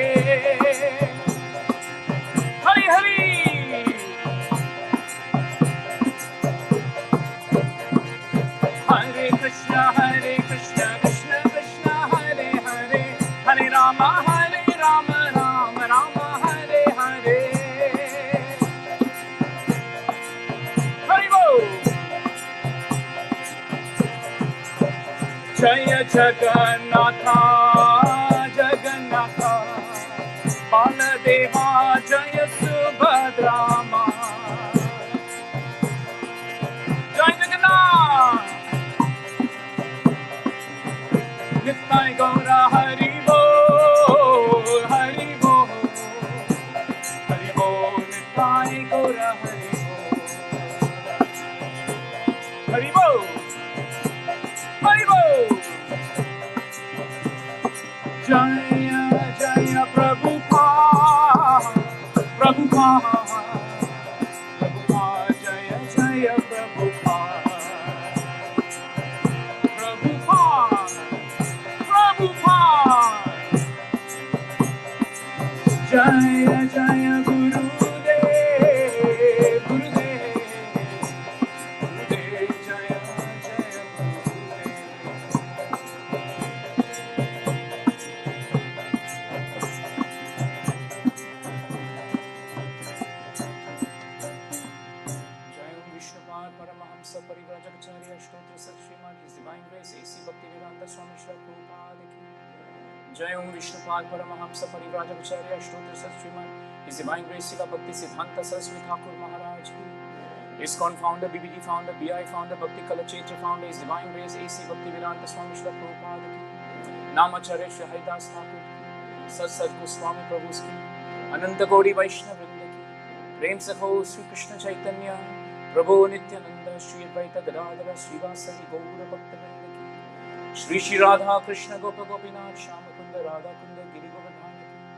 Hare Hare. Hare Krishna, Krishna Krishna, Hare Hare, Hare Rama, Rama Rama, Hare Hare. Haribo! Jaya Jagannatha, Jagannatha, Baladeva, Jaya Subhadrama. Jai Jagannath! Nittai Gaura, Haribo, Haribo, Haribo, Nittai Gaura, Haribo, Haribo. Haribo! Jaya Jaya Prabhupada, Prabhupada, Prabhupada, Jaya Jaya Prabhupada, Prabhupada, Prabhupada, Jaya Jaya Gurudev, Gurudev, Gurudev, Jaya Jaya Jai Om Vishnupad Paramahamsa Parivrajacharya Stottra Sat Srimad His Divine Grace A.C. Bhaktivedanta Swami Srila Prabhupada Ki Jai Om Vishnupad Paramahamsa Parivrajacharya Stottra Sat Srimad His Divine Grace Srila Bhakti Siddhanta Saraswati Thakur Maharaj Ki ISKCON founder, BBD founder, BI founder, Bhakti Kalachetra founder, His Divine Grace A.C. Bhaktivedanta Swami Srila Prabhupada Ki Namacharya Shri Haridas Thakur Sat Sat Goswami Prabhu's Ki Ananta Gauri Vaishnava Vrinda Ki Prem Sakho Sri Krishna Chaitanya Prabhu Nityananda Shri Advaita Gadadara Srivasadi Gaura Bhakta Vrinda Ki Shri Shri Radha Krishna Gopa Gopinath Shama Kunda Radha Kunda Giri Govardhan Ki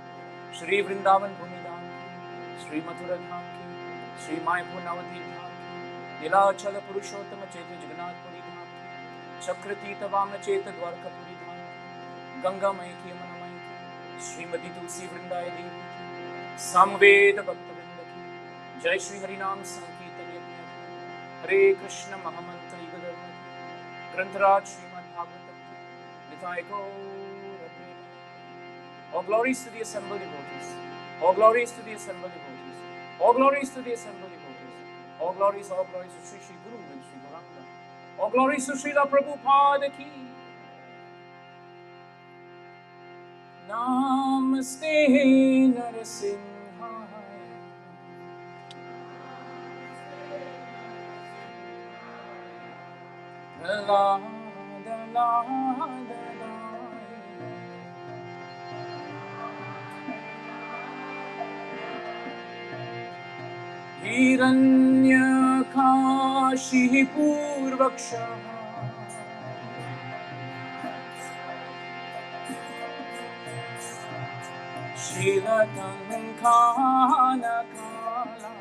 Shri Vrindavan Bhumi Dham Ki Shri Mathura Dham Ki Shri Mayapur Navadvip Dham Ki Nilachala Purushottama Cheta Jagannath Puri Dham Ki Chakratita Vamna Cheta Dwarka Puri Dham Ki Ganga Mai Ki Yamuna Mai Ki Srimati Tulsi Vrindaya Devi Ki Samveda Bhakta Vrinda Ki Jai Shri Harinam Sankirtan Yajna Ki Hare Krishna Mahamantra Yugadharma Ki Grantaraj Srimad Bhagavatam Ki Nithai Gaura Prema. All glories to the assembled devotees. All glories to the assembled devotees. All glories to the assembled devotees. All glories to Sri Sri Guru and Sri Gauranga. All glories to Srila Prabhupada Ki. Namaste Narasimhaya. Prahlada Lada Hiranyakashi Purvaksha Shilatankana Kala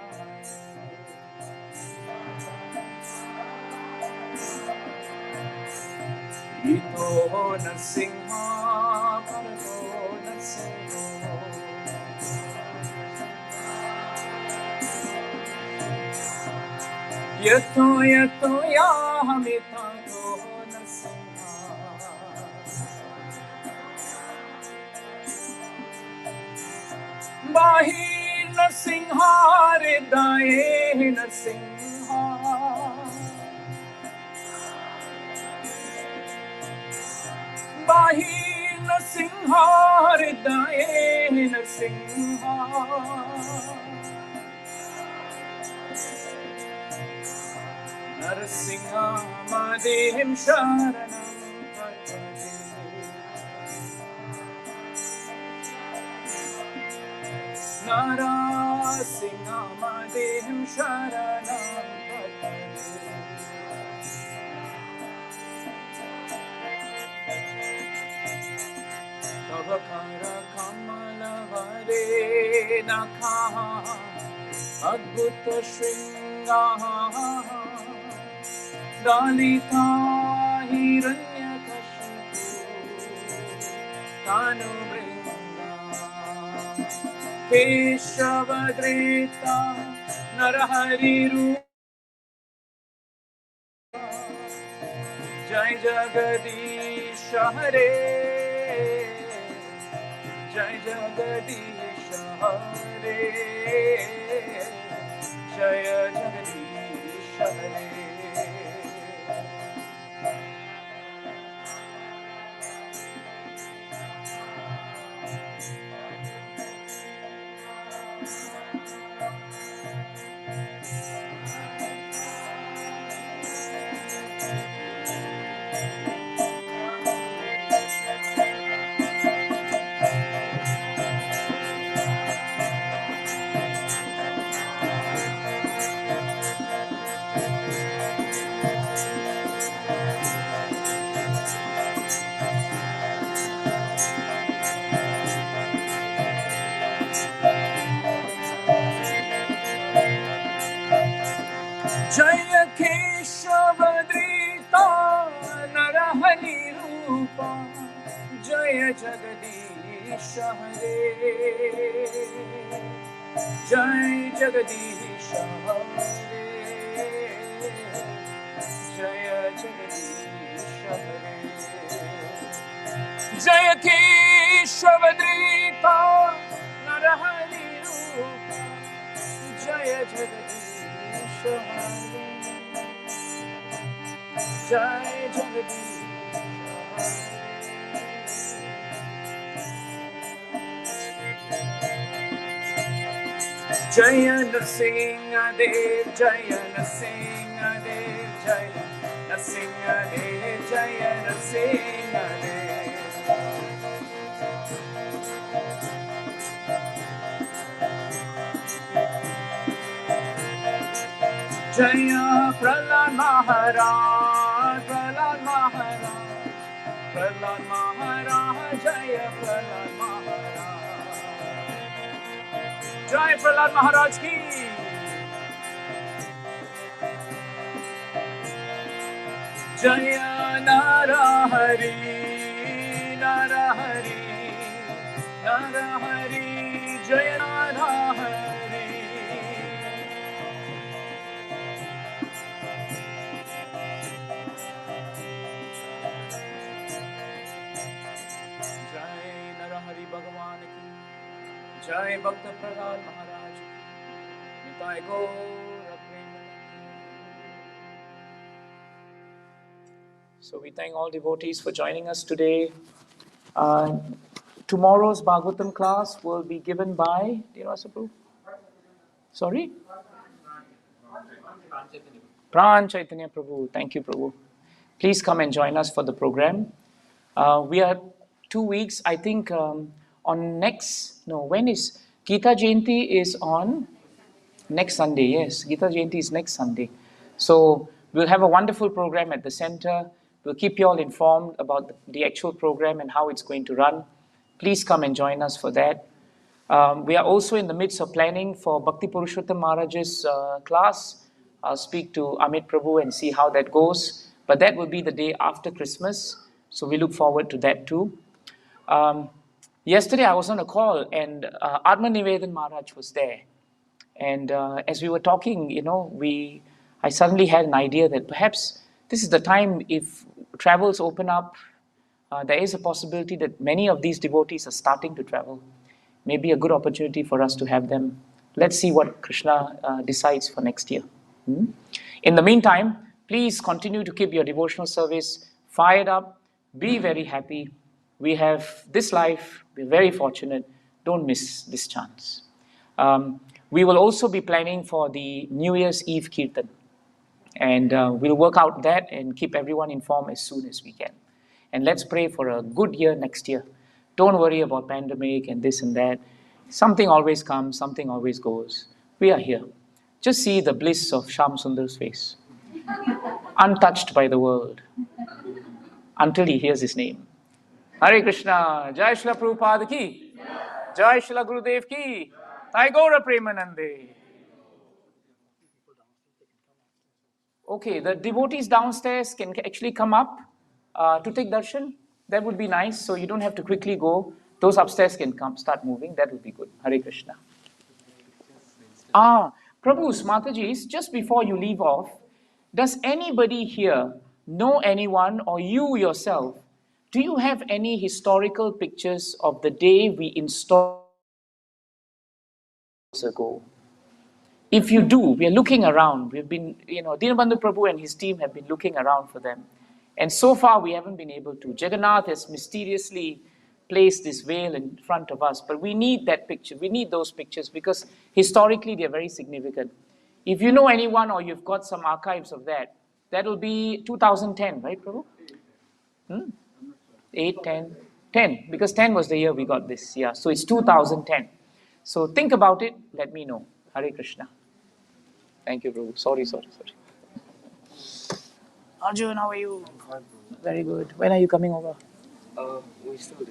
Ito Narsingha Bhagato Narsingho Yato Yato Yahamitato Narsingha Bahir Narsingha Hridaye Narsingha Bahir Narsingha Hridaye Narsingha Narsingha Madhim Sharanam Prapade Narasingha Madhim Sharanam Prapade Tavakara Kamala Vare Nakha Adbhuta Shringa Dalita Hiranyakashipu Tanu Vrinda Keshavadrita Narahari Rupa Jai Jagadisha Hare Jai Jagadisha Hare Jaya Jagadisha Hare Rupa, Jaya Jagadish Hare, Jai Jagadish Hare, Jaya Jagadish Hare, Jaya Keshavadrita Narahari Rupa, Jaya Jagadish Hare, Jai Jagadish Hare. Jaya Nrsimha Dev, Jaya Nrsimha Dev, Jaya Nrsimha Dev, Jaya Nrsimha Dev. Jaya Prahlad Maharaj, Prahlad Maharaj, Prahlad Maharaj, Jaya Prahlad Maharaj. Jai Prahlad Maharaj ki. Jaya Narahari, Narahari, Narahari, Jaya Narahari. Jai Narahari Bhagavan ki, Jai Bhakta Prahlad Maharaj ki, Nitai Gaur Premanande. So we thank all devotees for joining us today. Tomorrow's Bhagavatam class will be given by, do you know, Prabhu? Sorry? Pran Chaitanya Prabhu. Thank you, Prabhu. Please come and join us for the program. We are 2 weeks, I think, when is Gita Jayanti is on next Sunday. Yes, Gita Jayanti is next Sunday. So we'll have a wonderful program at the center. We'll keep you all informed about the actual program and how it's going to run. Please come and join us for that. We are also in the midst of planning for Bhakti Purushottam Maharaj's class. I'll speak to Amit Prabhu and see how that goes. But that will be the day after Christmas. So we look forward to that too. Yesterday I was on a call and Atma Nivedan Maharaj was there. And as we were talking, I suddenly had an idea that perhaps this is the time, if travels open up, there is a possibility that many of these devotees are starting to travel. Maybe a good opportunity for us to have them. Let's see what Krishna decides for next year. In the meantime, please continue to keep your devotional service fired up. Be very happy. We have this life. We're very fortunate. Don't miss this chance. We will also be planning for the New Year's Eve Kirtan. And we'll work out that and keep everyone informed as soon as we can. And let's pray for a good year next year. Don't worry about pandemic and this and that. Something always comes, something always goes. We are here. Just see the bliss of Shyam Sundar's face. Untouched by the world. Until he hears his name. Hare Krishna. Jai Shila Prabhupada ki. Jai Shila Gurudev ki. Nitai Gaur Premanande. Okay, the devotees downstairs can actually come up to take darshan. That would be nice. So you don't have to quickly go. Those upstairs can come, start moving. That would be good. Hare Krishna. Prabhu's, Mataji's, just before you leave off, does anybody here know anyone or you yourself, do you have any historical pictures of the day we installed ago? If you do, we are looking around. We've been, Dinabandhu Prabhu and his team have been looking around for them. And so far, we haven't been able to. Jagannath has mysteriously placed this veil in front of us. But we need that picture. We need those pictures because historically, they're very significant. If you know anyone or you've got some archives of that, that will be 2010, right, Prabhu? 8, 10, 10, because 10 was the year we got this. Yeah, so it's 2010. So think about it. Let me know. Hare Krishna. Thank you, Prabhu. Sorry. Arjun, how are you? Very good. When are you coming over? We still